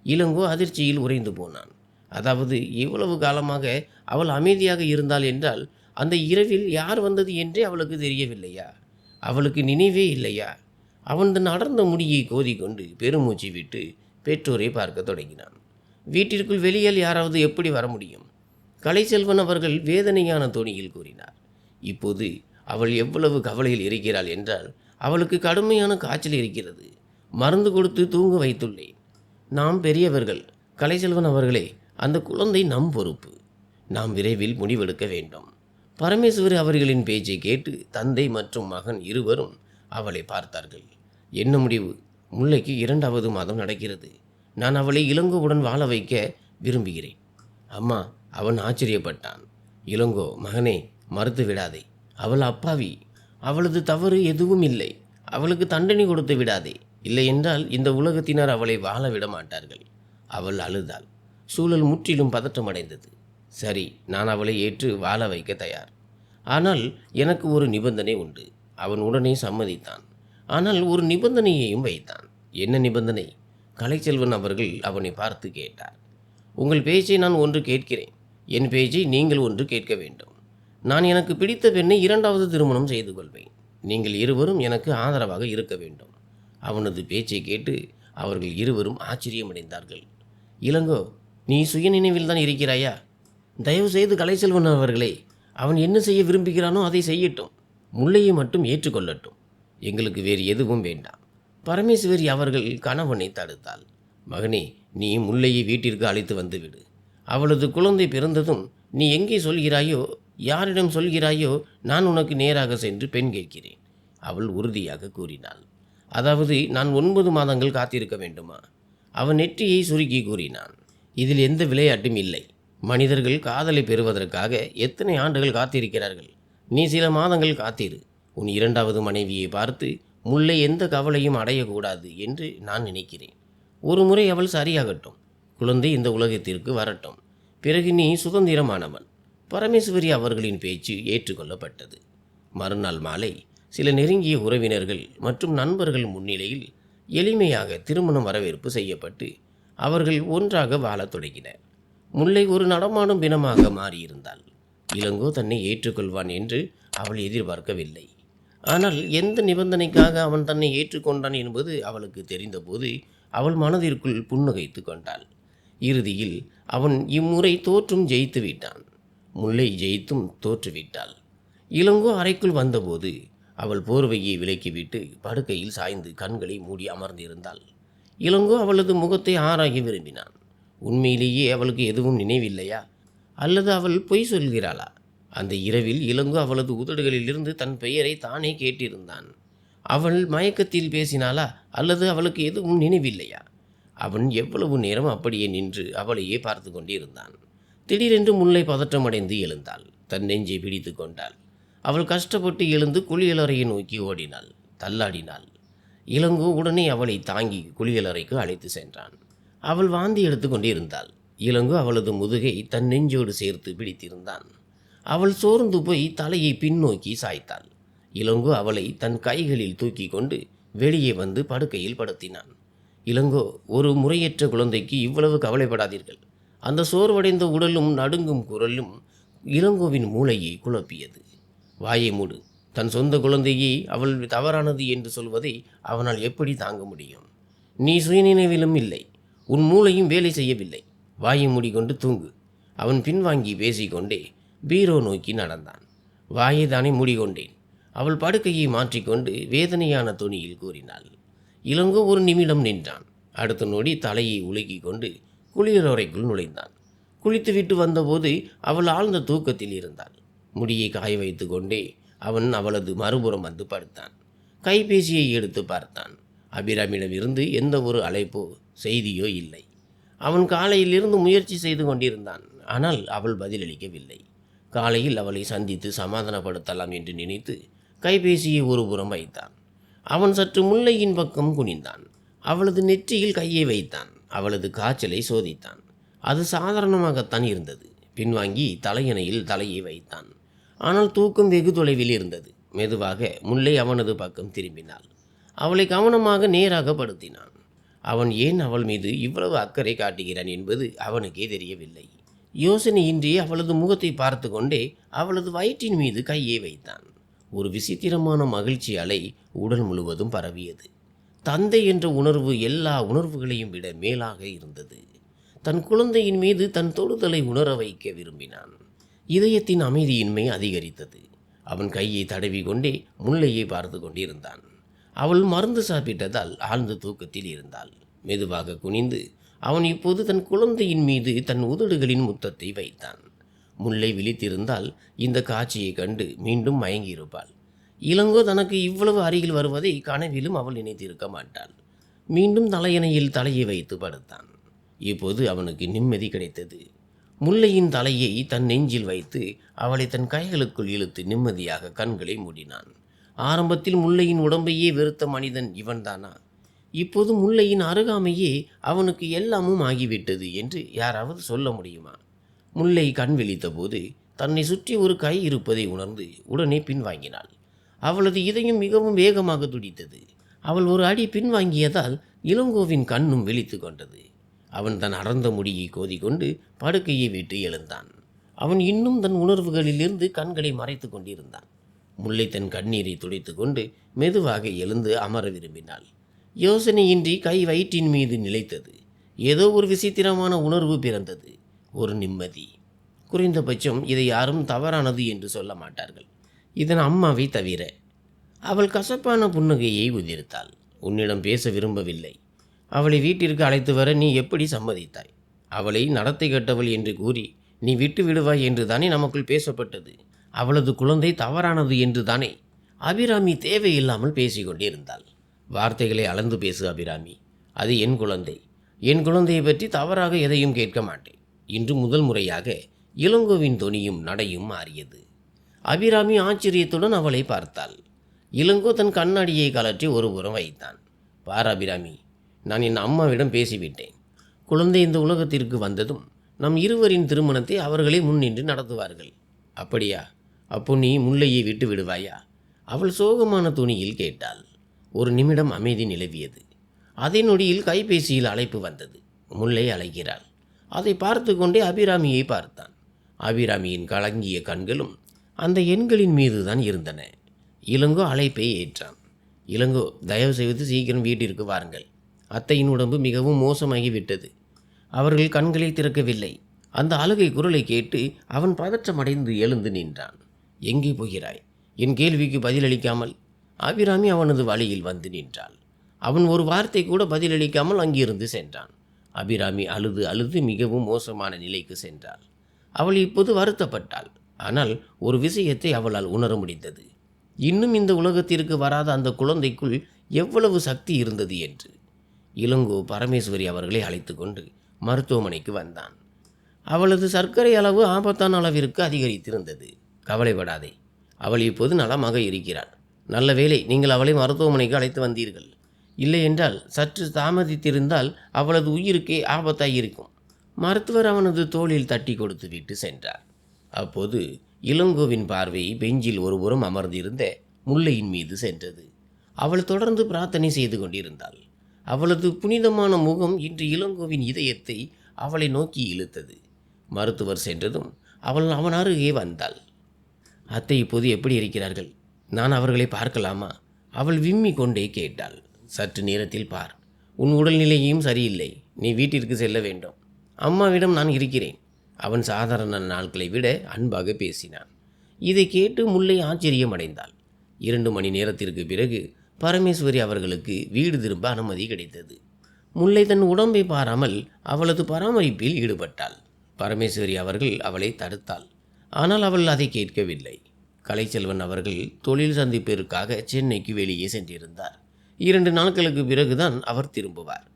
இளங்கோ அதிர்ச்சியில் உறைந்து போனான். அதாவது இவ்வளவு காலமாக அவள் அமைதியாக இருந்தாள் என்றால் அந்த இரவில் யார் வந்தது என்றே அவளுக்கு தெரியவில்லையா? அவளுக்கு நினைவே இல்லையா? அவன் தன் அடர்ந்த முடியை கோதிக்கொண்டு பெருமூச்சு விட்டு பெற்றோரை பார்க்க தொடங்கினான். வீட்டிற்குள் வெளியில் யாராவது எப்படி வர முடியும்? கலைச்செல்வன் அவர்கள் வேதனையான தொனியில் கூறினார். இப்போது அவள் எவ்வளவு கவலையில் இருக்கிறாள் என்றால் அவளுக்கு கடுமையான காய்ச்சல் இருக்கிறது. மருந்து கொடுத்து தூங்க வைத்துள்ளேன். நாம் பெரியவர்கள். கலைச்செல்வன் அவர்களே, அந்த குழந்தை நம் பொறுப்பு. நாம் விரைவில் முடிவெடுக்க வேண்டும். பரமேஸ்வரி அவர்களின் பேச்சை கேட்டு தந்தை மற்றும் மகன் இருவரும் அவளை பார்த்தார்கள். என்ன முடிவு? முல்லைக்கு 2வது மாதம் நடக்கிறது. நான் அவளை இளங்கோவுடன் வாழ வைக்க விரும்புகிறேன். அம்மா, அவன் ஆச்சரியப்பட்டான். இளங்கோ, மகனே, மறுத்து விடாதே. அவள் அப்பாவி. அவளது தவறு எதுவும் இல்லை. அவளுக்கு தண்டனை கொடுத்து விடாதே. இல்லையென்றால் இந்த உலகத்தினர் அவளை வாழ விட மாட்டார்கள். அவள் அழுதாள். சூழல் முற்றிலும் பதற்றமடைந்தது. சரி, நான் அவளை ஏற்று வாழ வைக்க தயார். ஆனால் எனக்கு ஒரு நிபந்தனை உண்டு. அவன் உடனே சம்மதித்தான். ஆனால் ஒரு நிபந்தனையையும் வைத்தான். என்ன நிபந்தனை? கலைச்செல்வன் அவர்கள் அவனை பார்த்து கேட்டார். உங்கள் பேச்சை நான் ஒன்று கேட்கிறேன். என் பேச்சை நீங்கள் ஒன்று கேட்க வேண்டும். நான் எனக்கு பிடித்த பெண்ணை 2வது திருமணம் செய்து கொள்வேன். நீங்கள் இருவரும் எனக்கு ஆதரவாக இருக்க வேண்டும். அவனது பேச்சை கேட்டு அவர்கள் இருவரும் ஆச்சரியமடைந்தார்கள். இளங்கோ, நீ சுயநினைவில் தான் இருக்கிறாயா? தயவு செய்து கலைச்செல்வன் அவர்களே, அவன் என்ன செய்ய விரும்புகிறானோ அதை செய்யட்டும். முல்லையை மட்டும் ஏற்றுக்கொள்ளட்டும். எங்களுக்கு வேறு எதுவும் வேண்டாம். பரமேஸ்வரி அவர்கள் கணவனை தடுத்தாள். மகனே, நீ முல்லையை வீட்டிற்கு அழைத்து வந்துவிடு. அவளது குழந்தை பிறந்ததும் நீ எங்கே சொல்கிறாயோ, யாரிடம் சொல்கிறாயோ, நான் உனக்கு நேராக சென்று பெண் கேட்கிறேன். அவள் உறுதியாக கூறினாள். அதாவது நான் 9 மாதங்கள் காத்திருக்க வேண்டுமா? அவன் நெற்றியை சுருக்கி கூறினான். இதில் எந்த விளையாட்டும் இல்லை. மனிதர்கள் காதலை பெறுவதற்காக எத்தனை ஆண்டுகள் காத்திருக்கிறார்கள். நீ சில மாதங்கள் காத்திரு. உன் 2வது மனைவியை பார்த்து முல்லை எந்த கவலையும் அடையக்கூடாது என்று நான் நினைக்கிறேன். ஒரு முறை அவள் சரியாகட்டும். குழந்தை இந்த உலகத்திற்கு வரட்டும். பிறகு நீ சுதந்திரமானவன். பரமேஸ்வரி அவர்களின் பேச்சு ஏற்றுக்கொள்ளப்பட்டது. மறுநாள் மாலை சில நெருங்கிய உறவினர்கள் மற்றும் நண்பர்கள் முன்னிலையில் எளிமையாக திருமண வரவேற்பு செய்யப்பட்டு அவர்கள் ஒன்றாக வாழத் தொடங்கினர். முல்லை ஒரு நடமாடும் பிணமாக மாறியிருந்தாள். இளங்கோ தன்னை ஏற்றுக்கொள்வான் என்று அவள் எதிர்பார்க்கவில்லை. ஆனால் எந்த நிபந்தனைக்காக அவன் தன்னை ஏற்றுக்கொண்டான் என்பது அவளுக்கு தெரிந்தபோது அவள் மனதிற்குள் புன்னகைத்து கொண்டாள். இறுதியில் அவன் இம்முறை தோற்றும் ஜெயித்து விட்டான். முல்லை ஜெயித்தும் தோற்றுவிட்டாள். இளங்கோ அறைக்குள் வந்தபோது அவள் போர்வையை விலக்கிவிட்டு படுக்கையில் சாய்ந்து கண்களை மூடி அமர்ந்திருந்தாள். இளங்கோ அவளது முகத்தை ஆராய விரும்பினான். உண்மையிலேயே அவளுக்கு எதுவும் நினைவில்லையா, அல்லது அவள் பொய் சொல்கிறாளா? அந்த இரவில் இளங்கோ அவளது உதடுகளிலிருந்து தன் பெயரை தானே கேட்டிருந்தான். அவள் மயக்கத்தில் பேசினாளா, அல்லது அவளுக்கு எதுவும் நினைவில்லையா? அவன் எவ்வளவு நேரம் அப்படியே நின்று அவளையே பார்த்து கொண்டிருந்தான். திடீரென்று முல்லை பதற்றமடைந்து எழுந்தாள். தன் நெஞ்சை பிடித்து கொண்டாள். அவள் கஷ்டப்பட்டு எழுந்து குளியலறையை நோக்கி ஓடினாள். தள்ளாடினாள். இளங்கோ உடனே அவளை தாங்கி குளியலறைக்கு அழைத்து சென்றான். அவள் வாந்தி எடுத்து கொண்டிருந்தாள். இளங்கோ அவளது முதுகை தன் நெஞ்சோடு சேர்த்து பிடித்திருந்தான். அவள் சோர்ந்து போய் தலையை பின்னோக்கி சாய்த்தாள். இளங்கோ அவளை தன் கைகளில் தூக்கி கொண்டு வெளியே வந்து படுக்கையில் படுத்தினான். இளங்கோ, ஒரு முறையற்ற குழந்தைக்கு இவ்வளவு கவலைப்படாதீர்கள். அந்த சோர்வடைந்த உடலும் நடுங்கும் குரலும் இளங்கோவின் மூளையை குழப்பியது. வாயை மூடு. தன் சொந்த குழந்தையை அவள் தவறானது என்று சொல்வதை அவனால் எப்படி தாங்க முடியும்? நீ சுயநினைவிலும் இல்லை, உன் மூளையும் வேலை செய்யவில்லை. வாயை மூடிக்கொண்டு தூங்கு. அவன் பின்வாங்கி பேசிக்கொண்டே பீரோ நோக்கி நடந்தான். வாயை தானே மூடிக்கொண்டேன், அவள் படுக்கையை மாற்றிக்கொண்டு வேதனையான தொனியில் கூறினாள். இளங்கோ ஒரு நிமிடம் நின்றான். அடுத்த நொடி தலையை உலுக்கி கொண்டு குளியலறைக்குள் நுழைந்தான். குளித்துவிட்டு வந்தபோது அவள் ஆழ்ந்த தூக்கத்தில் இருந்தாள். முடியை காய வைத்து கொண்டே அவன் அவளது மறுபுறம் வந்து படுத்தான். கைபேசியை எடுத்து பார்த்தான். அபிராமிடமிருந்து எந்த ஒரு அழைப்போ செய்தியோ இல்லை. அவன் காலையிலிருந்து முயற்சி செய்து கொண்டிருந்தான். ஆனால் அவள் பதிலளிக்கவில்லை. காலையில் அவளை சந்தித்து சமாதானப்படுத்தலாம் என்று நினைத்து கைபேசியை ஒருபுறம் வைத்தான். அவன் சற்று முல்லையின் பக்கம் குனிந்தான். அவளது நெற்றியில் கையை வைத்தான். அவளது காய்ச்சலை சோதித்தான். அது சாதாரணமாகத்தான் இருந்தது. பின்வாங்கி தலையணையில் தலையை வைத்தான். ஆனால் தூக்கம் வெகு தொலைவில் இருந்தது. மெதுவாக முல்லை அவனது பக்கம் திரும்பினாள். அவளை கவனமாக நேராக படுத்தினான். அவன் ஏன் அவள் மீது இவ்வளவு அக்கறை காட்டுகிறான் என்பது அவனுக்கே தெரியவில்லை. யோசனையின்றி அவளது முகத்தை பார்த்து கொண்டே அவளது வயிற்றின் மீது கையை வைத்தான். ஒரு விசித்திரமான மகிழ்ச்சி அலை உடல் முழுவதும் பரவியது. தந்தை என்ற உணர்வு எல்லா உணர்வுகளையும் விட மேலாக இருந்தது. தன் குழந்தையின் மீது தன் தொடுதலை உணர வைக்க விரும்பினான். இதயத்தின் அமைதியின்மை அதிகரித்தது. அவன் கையை தடவி கொண்டே முல்லையை பார்த்து கொண்டிருந்தான். அவள் மருந்து சாப்பிட்டதால் ஆழ்ந்த தூக்கத்தில் இருந்தாள். மெதுவாக குனிந்து அவன் இப்போது தன் குழந்தையின் மீது தன் உதடுகளின் முத்தத்தை வைத்தான். முல்லை விழித்திருந்தால் இந்த காட்சியை கண்டு மீண்டும் மயங்கியிருப்பாள். இளங்கோ தனக்கு இவ்வளவு அருகில் வருவதை கனவிலும் அவள் நினைத்திருக்க மாட்டாள். மீண்டும் தலையணையில் தலையை வைத்து படுத்தான். இப்போது அவனுக்கு நிம்மதி கிடைத்தது. முல்லையின் தலையை தன் நெஞ்சில் வைத்து அவளை தன் கைகளுக்குள் இழுத்து நிம்மதியாக கண்களை மூடினான். ஆரம்பத்தில் முல்லையின் உடம்பையே வெறுத்த மனிதன் இவன்தானா? இப்போது முல்லையின் அருகாமையே அவனுக்கு எல்லாமும் ஆகிவிட்டது என்று யாராவது சொல்ல முடியுமா? முல்லை கண் விழித்த போது தன்னை சுற்றி ஒரு கை இருப்பதை உணர்ந்து உடனே பின்வாங்கினாள். அவளது இதயம் மிகவும் வேகமாக துடித்தது. அவள் ஒரு அடி பின்வாங்கியதால் இளங்கோவின் கண்ணும் விழித்து கொண்டது. அவன் தன் அடர்ந்த முடியை கோதிக்கொண்டு படுக்கையை விட்டு எழுந்தான். அவன் இன்னும் தன் உணர்வுகளிலிருந்து கண்களை மறைத்து கொண்டிருந்தான். முல்லை தன் கண்ணீரை துடைத்து கொண்டு மெதுவாக எழுந்து அமர விரும்பினாள். யோசனையின்றி கை வயிற்றின் மீது நிலைத்தது. ஏதோ ஒரு விசித்திரமான உணர்வு பிறந்தது. ஒரு நிம்மதி. குறைந்தபட்சம் இதை யாரும் தவறானது என்று சொல்ல மாட்டார்கள், இதன் அம்மாவை தவிர. அவள் கசப்பான புன்னகையை உதிர்த்தாள். உன்னிடம் பேச விரும்பவில்லை. அவளை வீட்டிற்கு அழைத்து வர நீ எப்படி சம்மதித்தாய்? அவளை நடத்தை கெட்டவள் என்று கூறி நீ விட்டு விடுவாய் என்று தானே நமக்குள் பேசப்பட்டது. அவளது குழந்தை தவறானது என்று தானே. அபிராமி தேவையில்லாமல் பேசிக்கொண்டிருந்தாள். வார்த்தைகளை அளந்து பேசு அபிராமி. அது என் குழந்தை. என் குழந்தையை பற்றி தவறாக எதையும் கேட்க மாட்டேன். இன்று முதல் முறையாக இளங்கோவின் தொனியும் நடையும் மாறியது. அபிராமி ஆச்சரியத்துடன் அவளை பார்த்தாள். இளங்கோ தன் கண்ணாடியை கலற்றி ஒருபுறம் வைத்தான். பார் அபிராமி, நான் என் அம்மாவிடம் பேசிவிட்டேன். குழந்தை இந்த உலகத்திற்கு வந்ததும் நம் இருவரின் திருமணத்தை அவர்களே முன்னின்று நடத்துவார்கள். அப்படியா? அப்போ நீ முல்லையை விட்டு விடுவாயா? அவள் சோகமான துணியில் கேட்டாள். ஒரு நிமிடம் அமைதி நிலவியது. அதே நொடியில் கைபேசியில் அழைப்பு வந்தது. முல்லை அழைக்கிறாள். அதை பார்த்து கொண்டே அபிராமியை பார்த்தான். அபிராமியின் கலங்கிய கண்களும் அந்த எண்களின் மீது தான் இருந்தன. இளங்கோ அழைப்பை ஏற்றான். இளங்கோ, தயவு செய்து சீக்கிரம் வீட்டிற்கு வாருங்கள். அத்தையின் உடம்பு மிகவும் மோசமாகிவிட்டது. அவர்கள் கண்களை திறக்கவில்லை. அந்த அழுகை குரலை கேட்டு அவன் பதற்றமடைந்து எழுந்து நின்றான். எங்கே போகிறாய்? என் கேள்விக்கு பதிலளிக்காமல். அபிராமி அவனது வழியில் வந்து நின்றாள். அவன் ஒரு வார்த்தை கூட பதிலளிக்காமல் அங்கிருந்து சென்றான். அபிராமி அழுது அழுது மிகவும் மோசமான நிலைக்கு சென்றாள். அவள் இப்போது வருத்தப்பட்டாள். ஆனால் ஒரு விஷயத்தை அவளால் உணர முடிந்தது. இன்னும் இந்த உலகத்திற்கு வராத அந்த குழந்தைக்குள் எவ்வளவு சக்தி இருந்தது என்று. இளங்கோ பரமேஸ்வரி அவர்களை அழைத்து கொண்டு மருத்துவமனைக்கு வந்தான். அவளது சர்க்கரை அளவு ஆபத்தான அளவிற்கு அதிகரித்திருந்தது. கவலைப்படாதே, அவள் இப்போது நலமாக இருக்கிறாள். நல்ல வேளை நீங்கள் அவளை மருத்துவமனைக்கு அழைத்து வந்தீர்கள். இல்லை என்றால் சற்று தாமதித்திருந்தால் அவளது உயிருக்கே ஆபத்தாயிருக்கும். மருத்துவர் அவனது தோளில் தட்டி கொடுத்து விட்டு சென்றார். அப்போது இளங்கோவின் பார்வை பெஞ்சில் ஒருபுறம் அமர்ந்திருந்த முல்லையின் மீது சென்றது. அவள் தொடர்ந்து பிரார்த்தனை செய்து கொண்டிருந்தாள். அவளது புனிதமான முகம் இன்று இளங்கோவின் இதயத்தை அவளை நோக்கி இழுத்தது. மருத்துவர் சென்றதும் அவன் அருகே வந்தாள். அத்தை இப்போது எப்படி இருக்கிறார்கள்? நான் அவர்களை பார்க்கலாமா? அவள் விம்மி கொண்டே கேட்டாள். சற்று நேரத்தில் பார். உன் உடல்நிலையும் சரியில்லை. நீ வீட்டிற்கு செல்ல வேண்டும். அம்மாவிடம் நான் இருக்கிறேன். அவன் சாதாரண நாட்களை விட அன்பாக பேசினான். இதை கேட்டு முல்லை ஆச்சரியமடைந்தாள். 2 மணி நேரத்திற்கு பிறகு பரமேஸ்வரி அவர்களுக்கு வீடு திரும்ப அனுமதி கிடைத்தது. முல்லை தன் உடம்பை பாராமல் அவளது பராமரிப்பில் ஈடுபட்டாள். பரமேஸ்வரி அவர்கள் அவளை தடுத்தாள். ஆனால் அவள் அதை கேட்கவில்லை. கலைச்செல்வன் அவர்கள் தொழில் சந்திப்பிற்காக சென்னைக்கு வெளியே சென்றிருந்தார். 2 நாட்களுக்கு பிறகுதான் அவர் திரும்புவார்.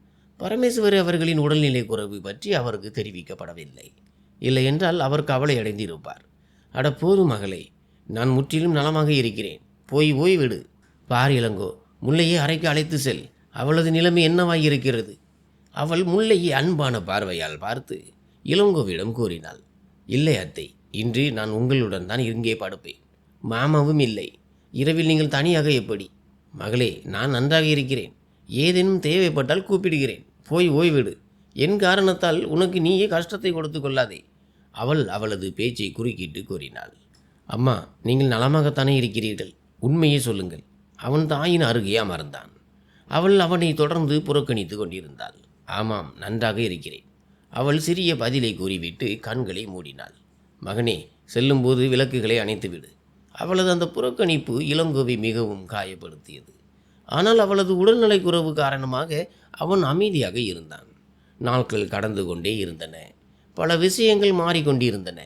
பரமேஸ்வரி அவர்களின் உடல்நிலை குறைவு பற்றி அவருக்கு தெரிவிக்கப்படவில்லை. இல்லை என்றால் அவர் கவலை அடைந்திருப்பார். அட போதும் மகளே, நான் முற்றிலும் நலமாக இருக்கிறேன். போய் ஓய்விடு. பார் இளங்கோ, முல்லையை அறைக்கு அழைத்து செல். அவளது நிலைமை என்னவாயிருக்கிறது? அவள் முல்லையை அன்பான பார்வையால் பார்த்து இளங்கோவிடம் கூறினாள். இல்லை அத்தை, இன்று நான் உங்களுடன் தான் இங்கே படுப்பேன். மாமாவும் இல்லை. இரவில் நீங்கள் தனியாக எப்படி? மகளே, நான் நன்றாக இருக்கிறேன். ஏதேனும் தேவைப்பட்டால் கூப்பிடுகிறேன். போய் ஓய்விடு. என் காரணத்தால் உனக்கு நீயே கஷ்டத்தை கொடுத்து கொள்ளாதே. அவள் அவளது பேச்சை குறுக்கிட்டு கூறினாள். அம்மா, நீங்கள் நலமாகத்தானே இருக்கிறீர்கள்? உண்மையை சொல்லுங்கள். அவன் தாயின் அருகே அமர்ந்தான். அவள் அவனை தொடர்ந்து புறக்கணித்து கொண்டிருந்தாள். ஆமாம், நன்றாக இருக்கிறேன். அவள் சிறிய பதிலை கூறிவிட்டு கண்களை மூடினாள். மகனே, செல்லும்போது விளக்குகளை அணைத்துவிடு. அவளது அந்த புறக்கணிப்பு இளங்கோவை மிகவும் காயப்படுத்தியது. ஆனால் அவளது உடல்நலை குறைவு காரணமாக அவன் அமைதியாக இருந்தான். நாட்கள் கடந்து கொண்டே இருந்தன. பல விஷயங்கள் மாறிக்கொண்டிருந்தன.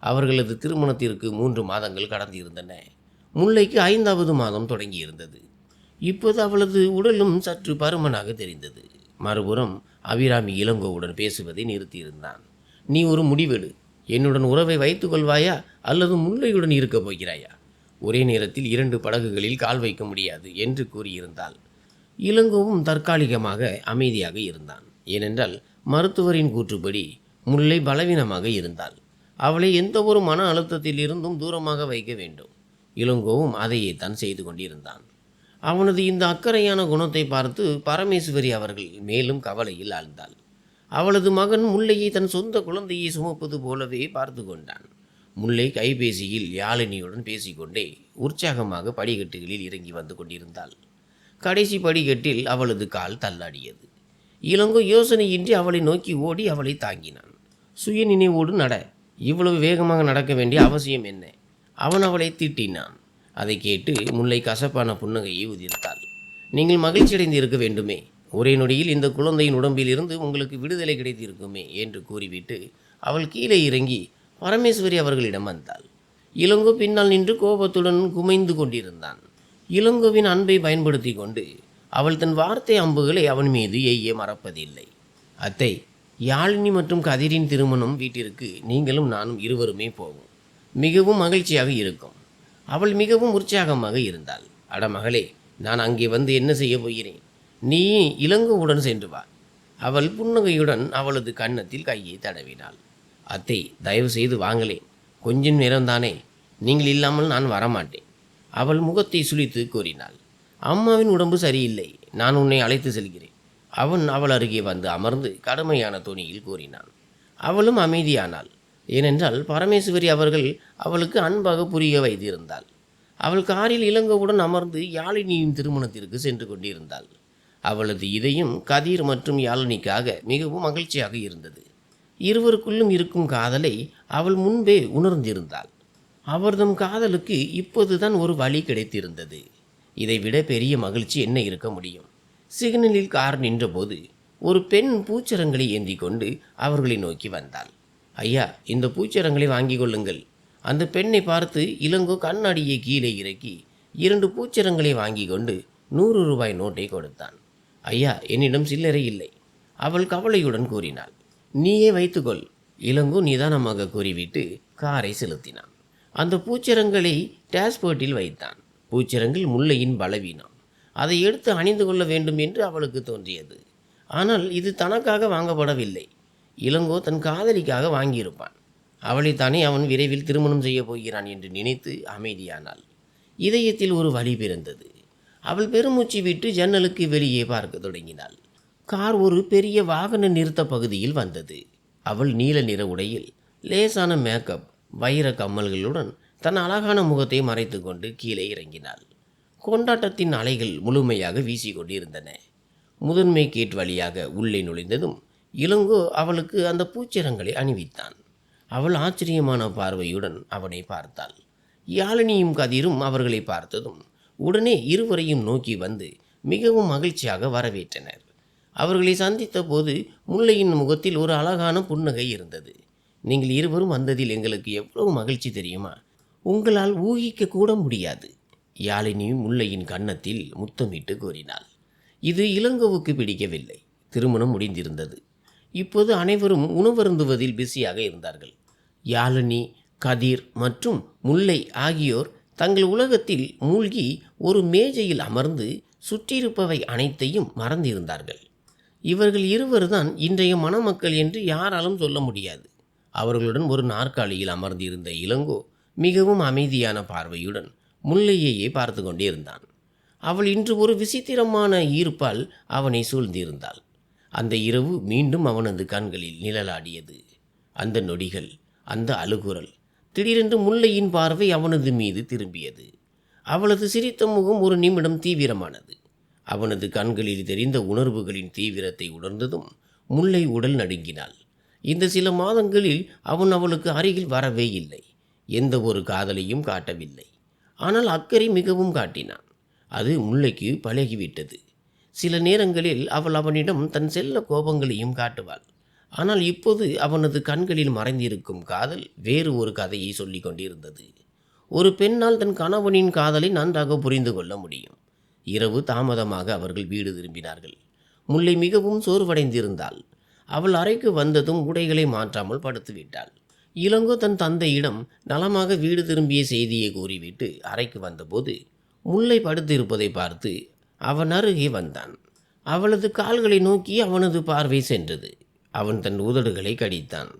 அவர்களது திருமணத்திற்கு 3 மாதங்கள் கடந்திருந்தன. முல்லைக்கு 5வது மாதம் தொடங்கியிருந்தது. இப்போது அவளது உடலும் சற்று பருமனாக தெரிந்தது. மறுபுறம் அபிராமி இளங்கோவுடன் பேசுவதை நிறுத்தியிருந்தான். நீ ஒரு முடிவெடு. என்னுடன் உறவை வைத்துக் கொள்வாயா அல்லது முல்லையுடன் இருக்கப் போகிறாயா? ஒரே நேரத்தில் 2 படகுகளில் கால் வைக்க முடியாது என்று கூறியிருந்தாள். இளங்கோவும் தற்காலிகமாக அமைதியாக இருந்தான். ஏனென்றால் மருத்துவரின் கூற்றுப்படி முல்லை பலவீனமாக இருந்தாள். அவளை எந்த ஒரு மன அழுத்தத்தில் இருந்தும் தூரமாக வைக்க வேண்டும். இளங்கோவும் அதையே தான் செய்து கொண்டிருந்தான். அவனது இந்த அக்கறையான குணத்தை பார்த்து பரமேஸ்வரி அவர்கள் மேலும் கவலையில் ஆழ்ந்தாள். அவளது மகன் முல்லையை தன் சொந்த குழந்தையை சுமப்பது போலவே பார்த்து கொண்டான். முல்லை கைபேசியில் யாழினியுடன் பேசிக்கொண்டே உற்சாகமாக படிக்கட்டுகளில் இறங்கி வந்து கொண்டிருந்தாள். கடைசி படிக்கட்டில் அவளது கால் தள்ளாடியது. இளங்கோ யோசனையின்றி அவளை நோக்கி ஓடி அவளை தாங்கினான். சுய நினைவோடு நட. இவ்வளவு வேகமாக நடக்க வேண்டிய அவசியம் என்ன? அவன் அவளை திட்டினான். அதை கேட்டு முல்லை கசப்பான புன்னகையை உதிர்த்தாள். நீங்கள் மகிழ்ச்சியடைந்து இருக்க வேண்டுமே. ஒரே நொடியில் இந்த குழந்தையின் உடம்பில் இருந்து உங்களுக்கு விடுதலை கிடைத்திருக்குமே என்று கூறிவிட்டு அவள் கீழே இறங்கி பரமேஸ்வரி அவர்களிடம் வந்தாள். இளங்கோ பின்னால் நின்று கோபத்துடன் குமைந்து கொண்டிருந்தான். இளங்கோவின் அன்பை பயன்படுத்தி கொண்டு அவள் தன் வார்த்தை அம்புகளை அவன் மீது எய்ய மறப்பதில்லை. அத்தை, யாழினி மற்றும் கதிரின் திருமணம் வீட்டிற்கு நீங்களும் நானும் இருவருமே போவோம். மிகவும் மகிழ்ச்சியாக இருக்கும். அவள் மிகவும் உற்சாகமாக இருந்தாள். அட மகளே, நான் அங்கே வந்து என்ன செய்ய போகிறேன்? நீ இளங்கோவுடன் சென்று வா. அவள் புன்னகையுடன் அவளது கன்னத்தில் கையை தடவினாள். அத்தை, தயவு செய்து வாங்களேன். கொஞ்சம் நேரம்தானே. நீங்கள் இல்லாமல் நான் வரமாட்டேன். அவள் முகத்தை சுளித்து கூறினாள். அம்மாவின் உடம்பு சரியில்லை. நான் உன்னை அழைத்து செல்கிறேன். அவன் அவள் அருகே வந்து அமர்ந்து கடுமையான தொனியில் கூறினான். அவளும் அமைதியானாள். ஏனென்றால் பரமேஸ்வரி அவர்கள் அவளுக்கு அன்பாக புரிய வைத்திருந்தாள். அவள் காரில் இளங்கோவுடன் அமர்ந்து யாழினியின் திருமணத்திற்கு சென்று கொண்டிருந்தாள். அவளது இதயம் கதிர் மற்றும் யாழினிக்காக மிகவும் மகிழ்ச்சியாக இருந்தது. இருவருக்குள்ளும் இருக்கும் காதலை அவள் முன்பே உணர்ந்திருந்தாள். அவர்தம் காதலுக்கு இப்போதுதான் ஒரு வழி கிடைத்திருந்தது. இதைவிட பெரிய மகிழ்ச்சி என்ன இருக்க முடியும்? சிக்னலில் கார் நின்றபோது ஒரு பெண் பூச்சரங்களை ஏந்தி கொண்டு அவர்களை நோக்கி வந்தாள். ஐயா, இந்த பூச்சரங்களை வாங்கி கொள்ளுங்கள். அந்த பெண்ணை பார்த்து இளங்கோ கண்ணாடியை கீழே இறக்கி 2 பூச்சரங்களை வாங்கி கொண்டு 100 ரூபாய் நோட்டை கொடுத்தான். ஐயா, என்னிடம் சில்லறை இல்லை, அவள் கவலையுடன் கூறினாள். நீயே வைத்துக்கொள், இளங்கோ நிதானமாக கூறிவிட்டு காரை செலுத்தினான். அந்த பூச்சரங்களை டேஷ்போர்ட்டில் வைத்தான். பூச்சரங்கள் முல்லையின் பலவீனம். அதை எடுத்து அணிந்து கொள்ள வேண்டும் என்று அவளுக்கு தோன்றியது. ஆனால் இது தனக்காக வாங்கப்படவில்லை. இளங்கோ தன் காதலிக்காக வாங்கியிருப்பான். அவளைத்தானே அவன் விரைவில் திருமணம் செய்ய போகிறான் என்று நினைத்து அமைதியானாள். இதயத்தில் ஒரு வலி பிறந்தது. அவள் பெருமூச்சு விட்டு ஜன்னலுக்கு வெளியே பார்க்க தொடங்கினாள். கார் ஒரு பெரிய வாகன நிறுத்த பகுதியில் வந்தது. அவள் நீல நிற உடையில் லேசான மேக்கப், வைர கம்மல்களுடன் தன் அழகான முகத்தை மறைத்து கொண்டு கீழே இறங்கினாள். கொண்டாட்டத்தின் அலைகள் முழுமையாக வீசிக்கொண்டிருந்தன. முதன்மை கேட் வழியாக உள்ளே நுழைந்ததும் இளங்கோ அவளுக்கு அந்த பூச்சரங்களை அணிவித்தான். அவள் ஆச்சரியமான பார்வையுடன் அவனை பார்த்தாள். யாழினியும் கதிரும் அவர்களை பார்த்ததும் உடனே இருவரையும் நோக்கி வந்து மிகவும் மகிழ்ச்சியாக வரவேற்றனர். அவர்களை சந்தித்த போது முல்லையின் முகத்தில் ஒரு அழகான புன்னகை இருந்தது. நீங்கள் இருவரும் வந்ததில் எங்களுக்கு எவ்வளவு மகிழ்ச்சி தெரியுமா? உங்களால் ஊகிக்க கூட முடியாது. யாழினி முல்லையின் கன்னத்தில் முத்தமிட்டு கூறினாள். இது இளங்கோவுக்கு பிடிக்கவில்லை. திருமணம் முடிந்திருந்தது. இப்போது அனைவரும் உணவருந்துவதில் பிஸியாக இருந்தார்கள். யாழினி, கதிர் மற்றும் முல்லை ஆகியோர் தங்கள் உலகத்தில் மூழ்கி ஒரு மேஜையில் அமர்ந்து சுற்றியிருப்பவை அனைத்தையும் மறந்திருந்தார்கள். இவர்கள் இருவர்தான் இன்றைய மணமக்கள் என்று யாராலும் சொல்ல முடியாது. அவர்களுடன் ஒரு நாற்காலியில் அமர்ந்திருந்த இளங்கோ மிகவும் அமைதியான பார்வையுடன் முல்லையையே பார்த்து கொண்டிருந்தான். அவள் இன்று ஒரு விசித்திரமான ஈர்ப்பால் அவனை சூழ்ந்திருந்தாள். அந்த இரவு மீண்டும் அவனது கண்களில் நிழலாடியது. அந்த நொடிகள், அந்த அழுகுரல். திடீரென்று முல்லையின் பார்வை அவனது மீது திரும்பியது. அவளது சிரித்த முகம் ஒரு நிமிடம் தீவிரமானது. அவனது கண்களில் தெரிந்த உணர்வுகளின் தீவிரத்தை உணர்ந்ததும் முல்லை உடல் நடுங்கினாள். இந்த சில மாதங்களில் அவன் அவளுக்கு அருகில் வரவே இல்லை. எந்த ஒரு காதலையும் காட்டவில்லை. ஆனால் அக்கறை மிகவும் காட்டினான். அது முல்லைக்கு பழகிவிட்டது. சில நேரங்களில் அவள் அவனிடம் தன் செல்ல கோபங்களையும் காட்டுவாள். ஆனால் இப்போது அவனது கண்களில் மறைந்திருக்கும் காதல் வேறு ஒரு கதையை சொல்லி கொண்டிருந்தது. ஒரு பெண்ணால் தன் கணவனின் காதலை நன்றாக புரிந்து கொள்ள முடியும். இரவு தாமதமாக அவர்கள் வீடு திரும்பினார்கள். முல்லை மிகவும் சோர்வடைந்திருந்தாள். அவள் அறைக்கு வந்ததும் உடைகளை மாற்றாமல் படுத்துவிட்டாள். இளங்கோ தன் தந்தையிடம் நலமாக வீடு திரும்பிய செய்தியை கூறிவிட்டு அறைக்கு வந்தபோது முல்லை படுத்திருப்பதை பார்த்து அவன் அருகே வந்தான். அவளது கால்களை நோக்கி அவனது பார்வை சென்றது. அவன் தன் உதடுகளை கடித்தான்.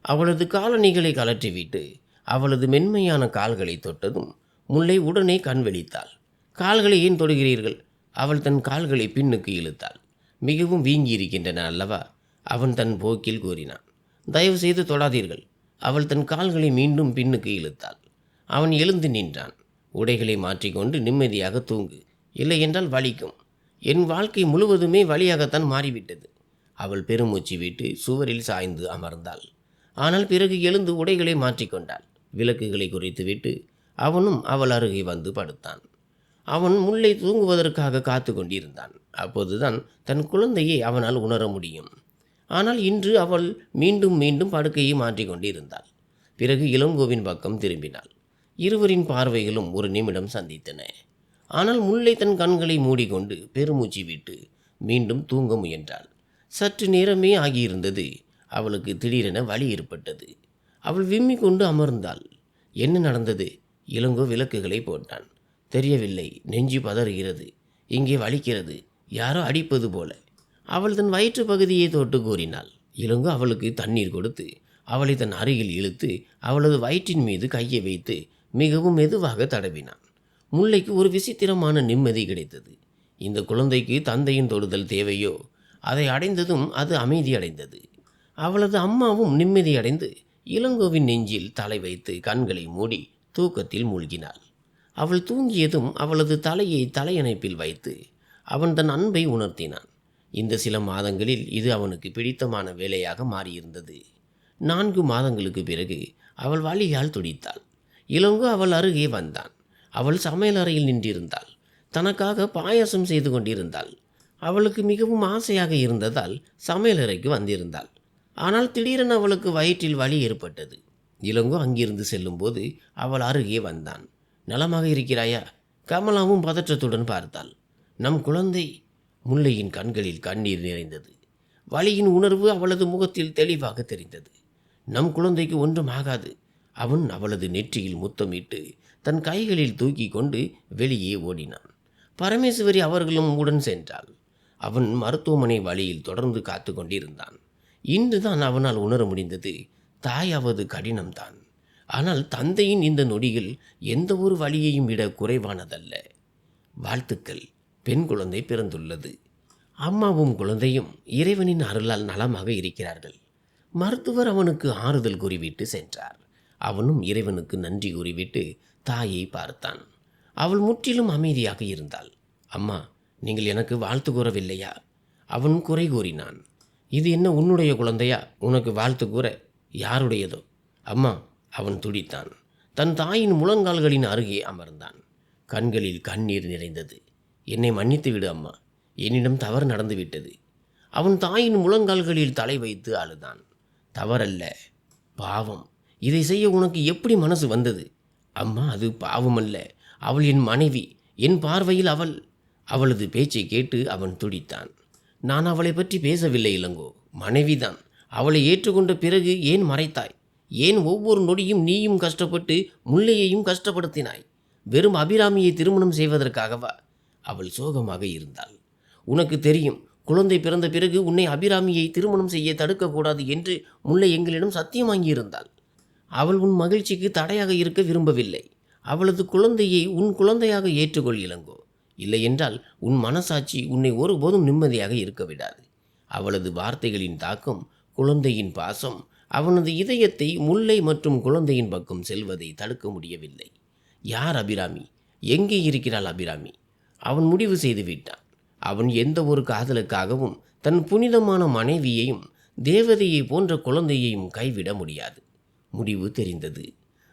அவளது காலணிகளை கலற்றிவிட்டு அவளது மென்மையான கால்களை தொட்டதும் முல்லை உடனே கண் விழித்தாள். கால்களை ஏன் தொடுகிறீர்கள்? அவள் தன் கால்களை பின்னுக்கு இழுத்தாள். மிகவும் வீங்கி இருக்கின்றன அல்லவா? அவன் தன் போக்கில் கூறினான். தயவு செய்து தொடாதீர்கள். அவள் தன் கால்களை மீண்டும் பின்னுக்கு இழுத்தாள். அவன் எழுந்து நின்றான். உடைகளை மாற்றிக்கொண்டு நிம்மதியாக தூங்கு, இல்லை என்றால் வலிக்கும். என் வாழ்க்கை முழுவதுமே வழியாகத்தான் மாறிவிட்டது. அவள் பெருமூச்சு விட்டு சுவரில் சாய்ந்து அமர்ந்தாள். ஆனால் பிறகு எழுந்து உடைகளை மாற்றிக்கொண்டாள். விளக்குகளை குறித்துவிட்டு அவனும் அவள் அருகே வந்து படுத்தான். அவன் முல்லை தூங்குவதற்காக காத்து கொண்டிருந்தான். அப்போதுதான் தன் குழந்தையை அவனால் உணர முடியும். ஆனால் இன்று அவள் மீண்டும் மீண்டும் படுக்கையை மாற்றிக்கொண்டிருந்தாள். பிறகு இளங்கோவின் பக்கம் திரும்பினாள். இருவரின் பார்வைகளும் ஒரு நிமிடம் சந்தித்தன. ஆனால் முல்லை தன் கண்களை மூடிக்கொண்டு பெருமூச்சு விட்டு மீண்டும் தூங்க முயன்றாள். சற்று நேரமே ஆகியிருந்தது. அவளுக்கு திடீரென வலி ஏற்பட்டது. அவள் விம்மிக் கொண்டு அமர்ந்தாள். என்ன நடந்தது? இளங்கோ விளக்குகளை போட்டான். தெரியவில்லை. நெஞ்சு பதறுகிறது. இங்கே வலிக்கிறது. யாரோ அடிப்பது போல. அவள் தன் வயிற்று பகுதியை தொட்டு கூறினாள். இளங்கோ அவளுக்கு தண்ணீர் கொடுத்து அவளை தன் அருகில் இழுத்து அவளது வயிற்றின் மீது கையை வைத்து மிகவும் மெதுவாக தடவினான். முல்லைக்கு ஒரு விசித்திரமான நிம்மதி கிடைத்தது. இந்த குழந்தைக்கு தந்தையின் தொடுதல் தேவையோ அதை அடைந்ததும் அது அமைதியடைந்தது. அவளது அம்மாவும் நிம்மதியடைந்து இளங்கோவின் நெஞ்சில் தலை வைத்து கண்களை மூடி தூக்கத்தில் மூழ்கினாள். அவள் தூங்கியதும் அவளது தலையை தலையணைப்பில் வைத்து அவன் தன் அன்பை உணர்த்தினான். இந்த சில மாதங்களில் இது அவனுக்கு பிடித்தமான வேலையாக மாறியிருந்தது. 4 மாதங்களுக்கு பிறகு அவள் வலியால் துடித்தாள். இளங்கோ அவள் அருகே வந்தான். அவள் சமையலறையில் நின்றிருந்தாள். தனக்காக பாயாசம் செய்து கொண்டிருந்தாள். அவளுக்கு மிகவும் ஆசையாக இருந்ததால் சமையலறைக்கு வந்திருந்தாள். ஆனால் திடீரென அவளுக்கு வயிற்றில் வலி ஏற்பட்டது. இளங்கோ அங்கிருந்து செல்லும்போது அவள் அருகே வந்தான். நலமாக இருக்கிறாயா? கமலாவும் பதற்றத்துடன் பார்த்தாள். நம் குழந்தை. முல்லையின் கண்களில் கண்ணீர் நிறைந்தது. வலியின் உணர்வு அவளது முகத்தில் தெளிவாக தெரிந்தது. நம் குழந்தைக்கு ஒன்றும் ஆகாது. அவன் அவளது நெற்றியில் முத்தமிட்டு தன் கைகளில் தூக்கி கொண்டு வெளியே ஓடினான். பரமேஸ்வரி அவர்களும் உடன் சென்றாள். அவன் மருத்துவமனை வழியில் தொடர்ந்து காத்து கொண்டிருந்தான். இன்றுதான் அவனால் உணர முடிந்தது, தாயாவது கடினம்தான். ஆனால் தந்தையின் இந்த நொடியில் எந்த ஒரு வழியையும் விட குறைவானதல்ல. வாழ்த்துக்கள், பெண் குழந்தை பிறந்துள்ளது. அம்மாவும் குழந்தையும் இறைவனின் அருளால் நலமாக இருக்கிறார்கள். மருத்துவர் அவனுக்கு ஆறுதல் கூறிவிட்டு சென்றார். அவனும் இறைவனுக்கு நன்றி கூறிவிட்டு தாயை பார்த்தான். அவள் முற்றிலும் அமைதியாக இருந்தாள். அம்மா, நீங்கள் எனக்கு வாழ்த்து கூறவில்லையா? அவன் குறை கூறினான். இது என்ன உன்னுடைய குழந்தையா? உனக்கு வாழ்த்து கூற? யாருடையதோ? அம்மா, அவன் துடித்தான். தன் தாயின் முழங்கால்களின் அருகே அமர்ந்தான். கண்களில் கண்ணீர் நிறைந்தது. என்னை மன்னித்து விடு அம்மா, என்னிடம் தவறு நடந்துவிட்டது. அவன் தாயின் முழங்கால்களில் தலை வைத்து அழுதான். தவறல்ல, பாவம். இதை செய்ய உனக்கு எப்படி மனசு வந்தது? அம்மா, அது பாவமல்ல. அவள் என் மனைவி. என் பார்வையில் அவளது பேச்சை கேட்டு அவன் துடித்தான். நான் அவளை பற்றி பேசவில்லை இளங்கோ, மனைவிதான். அவளை ஏற்றுக்கொண்ட பிறகு ஏன் மறைத்தாய்? ஏன் ஒவ்வொரு நொடியும் நீயும் கஷ்டப்பட்டு முல்லையையும் கஷ்டப்படுத்தினாய்? வெறும் அபிராமியை திருமணம் செய்வதற்காகவா? அவள் சோகமாக இருந்தாள். உனக்கு தெரியும், குழந்தை பிறந்த பிறகு உன்னை அபிராமியை திருமணம் செய்ய தடுக்கக்கூடாது என்று முல்லை எங்களிடம் சத்தியம் வாங்கியிருந்தாள். அவள் உன் மகிழ்ச்சிக்கு தடையாக இருக்க விரும்பவில்லை. அவளது குழந்தையை உன் குழந்தையாக ஏற்றுக்கொள் இளங்கோ. இல்லையென்றால் உன் மனசாட்சி உன்னை ஒருபோதும் நிம்மதியாக இருக்க விடாது. அவளது வார்த்தைகளின் தாக்கம், குழந்தையின் பாசம் அவனது இதயத்தை முல்லை மற்றும் குழந்தையின் பக்கம் செல்வதை தடுக்க முடியவில்லை. யார் அபிராமி? எங்கே இருக்கிறாள் அபிராமி? அவன் முடிவு செய்து விட்டான். அவன் எந்த ஒரு காதலுக்காகவும் தன் புனிதமான மனைவியையும் தேவதையை போன்ற குழந்தையையும் கைவிட முடியாது. முடிவு தெரிந்தது.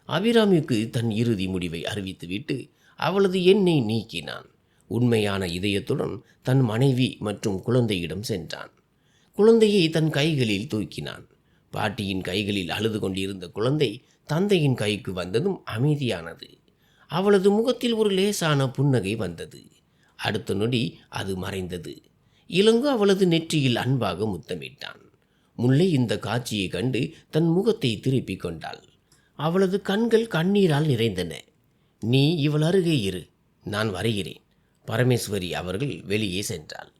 அபிராமிக்கு தன் இறுதி முடிவை அறிவித்துவிட்டு அவளது எண்ணை நீக்கினான். உண்மையான இதயத்துடன் தன் மனைவி மற்றும் குழந்தையிடம் சென்றான். குழந்தையை தன் கைகளில் தூக்கினான். பாட்டியின் கைகளில் அழுது கொண்டிருந்த குழந்தை தந்தையின் கைக்கு வந்ததும் அமைதியானது. அவளது முகத்தில் ஒரு லேசான புன்னகை வந்தது. அடுத்த நொடி அது மறைந்தது. இளங்கோ அவளது நெற்றியில் அன்பாக முத்தமிட்டான். முல்லை இந்த காட்சியை கண்டு தன் முகத்தை திருப்பிக் கொண்டாள். அவளது கண்கள் கண்ணீரால் நிறைந்தன. நீ இவள் அருகே இரு, நான் வருகிறேன். பரமேஸ்வரி அவர்கள் வெளியே சென்றாள்.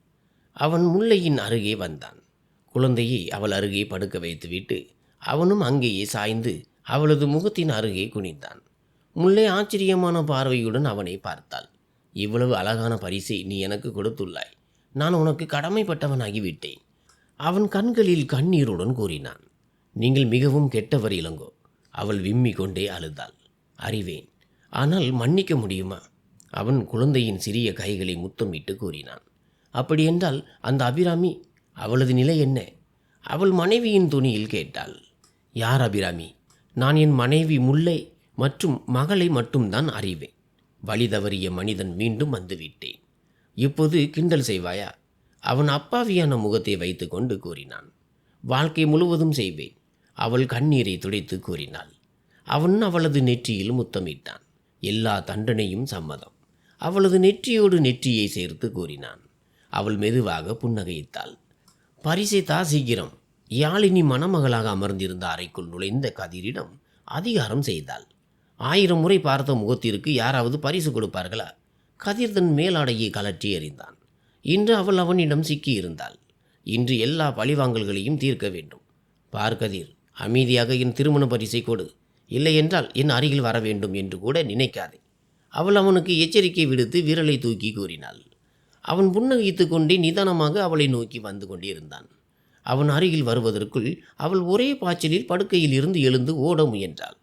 அவன் முல்லையின் அருகே வந்தான். குழந்தையை அவள் அருகே படுக்க வைத்துவிட்டு அவனும் அங்கேயே சாய்ந்து அவளது முகத்தின் அருகே குனிந்தான். முல்லை ஆச்சரியமான பார்வையுடன் அவனை பார்த்தாள். இவ்வளவு அழகான பரிசை நீ எனக்கு கொடுத்துள்ளாய். நான் உனக்கு கடமைப்பட்டவனாகிவிட்டேன். அவன் கண்களில் கண்ணீருடன் கூறினான். நீங்கள் மிகவும் கெட்டவர் இளங்கோ. அவள் விம்மி கொண்டே அழுதாள். அறிவேன், ஆனால் மன்னிக்க முடியுமா? அவன் குழந்தையின் சிறிய கைகளை முத்தமிட்டு கூறினான். அப்படியென்றால் அந்த அபிராமி, அவளது நிலை என்ன? அவள் மனைவியின் துணியில் கேட்டாள். யார் அபிராமி? நான் என் மனைவி முல்லை மற்றும் மகளை மட்டும்தான் அறிவேன். வழி தவறிய மனிதன் மீண்டும் வந்துவிட்டேன். இப்போது கிண்டல் செய்வாயா? அவன் அப்பாவியான முகத்தை வைத்து கொண்டு கூறினான். வாழ்க்கை முழுவதும் செய்வேன். அவள் கண்ணீரை துடைத்து கூறினாள். அவன் அவளது நெற்றியில் முத்தமிட்டான். எல்லா தண்டனையும் சம்மதம். அவளது நெற்றியோடு நெற்றியை சேர்த்து கூறினான். அவள் மெதுவாக புன்னகைத்தாள். பரிசை தா சீக்கிரம். யாழினி மணமகளாக அமர்ந்திருந்த அறைக்குள் நுழைந்த கதிரிடம் அதிகாரம் செய்தாள். 1000 முறை பார்த்த முகத்திற்கு யாராவது பரிசு கொடுப்பார்களா? கதிர் தன் மேலாடையை கலற்றி எறிந்தான். இன்று அவள் அவனிடம் சிக்கியிருந்தாள். இன்று எல்லா பழிவாங்கல்களையும் தீர்க்க வேண்டும். பார் கதிர், அமைதியாக என் திருமண பரிசை கொடு. இல்லையென்றால் என் அருகில் வர வேண்டும் என்று கூட நினைக்காதே. அவள் அவனுக்கு எச்சரிக்கை விடுத்து விரலை தூக்கி கூறினாள். அவன் புன்னகைத்து கொண்டே நிதானமாக அவளை நோக்கி வந்து கொண்டிருந்தான். அவன் அருகில் வருவதற்குள் அவள் ஒரே பாய்ச்சலில் படுக்கையில் இருந்து எழுந்து ஓட முயன்றாள்.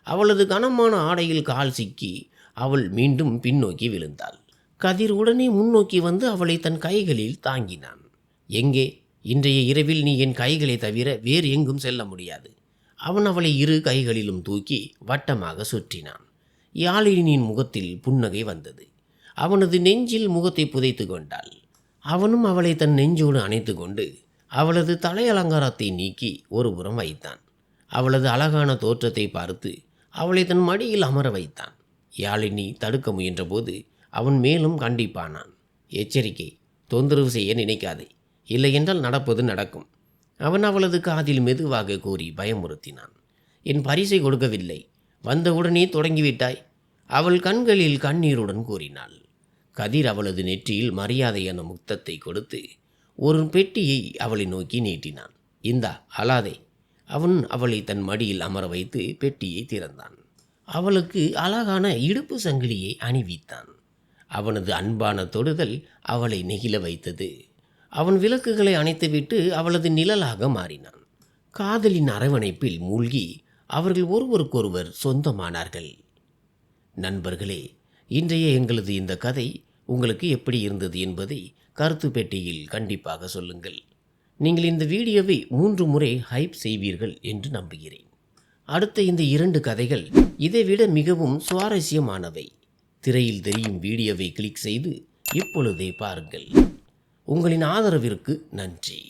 அவளது கனமான ஆடையில் கால் சிக்கி அவள் மீண்டும் பின்னோக்கி விழுந்தாள். கதிர் உடனே முன்னோக்கி வந்து அவளை தன் கைகளில் தாங்கினான். எங்கே? இன்றைய இரவில் நீ என் கைகளை தவிர வேறு எங்கும் செல்ல முடியாது. அவன் அவளை இரு கைகளிலும் தூக்கி வட்டமாக சுற்றினான். யாழினியின் முகத்தில் புன்னகை வந்தது. அவனது நெஞ்சில் முகத்தை புதைத்து கொண்டாள். அவனும் அவளை தன் நெஞ்சோடு அணைத்து கொண்டு அவளது தலை அலங்காரத்தை நீக்கி ஒருபுறம் வைத்தான். அவளது அழகான தோற்றத்தை பார்த்து அவளை தன் மடியில் அமர வைத்தான். யாழினி தடுக்க முயன்றபோது அவன் மேலும் கண்டிப்பானான். எச்சரிக்கை, தொந்தரவு செய்ய நினைக்காதே, இல்லையென்றால் நடப்பது நடக்கும். அவன் அவளது காதில் மெதுவாக கூறி பயமுறுத்தினான். என் பரிசை கொடுக்கவில்லை, வந்தவுடனே தொடங்கிவிட்டாய். அவள் கண்களில் கண்ணீருடன் கூறினாள். கதிர் அவளது நெற்றியில் மரியாதையான முத்தத்தை கொடுத்து ஒரு பெட்டியை அவளை நோக்கி நீட்டினான். இந்தா, அழாதே. அவன் அவளை தன் மடியில் அமர வைத்து பெட்டியை திறந்தான். அவளுக்கு அழகான இடுப்பு சங்கிலியை அணிவித்தான். அவனது அன்பான தொடுதல் அவளை நெகிழ வைத்தது. அவன் விளக்குகளை அணைத்துவிட்டு அவளது நிழலாக மாறினான். காதலின் அரவணைப்பில் மூழ்கி அவர்கள் ஒருவருக்கொருவர் சொந்தமானார்கள். நண்பர்களே, இன்றைய எங்களது இந்த கதை உங்களுக்கு எப்படி இருந்தது என்பதை கருத்து பெட்டியில் கண்டிப்பாக சொல்லுங்கள். நீங்கள் இந்த வீடியோவை 3 முறை ஹைப் செய்வீர்கள் என்று நம்புகிறேன். அடுத்த இந்த 2 கதைகள் இதைவிட மிகவும் சுவாரஸ்யமானவை. திரையில் தெரியும் வீடியோவை கிளிக் செய்து இப்பொழுதே பாருங்கள். உங்களின் ஆதரவிற்கு நன்றி.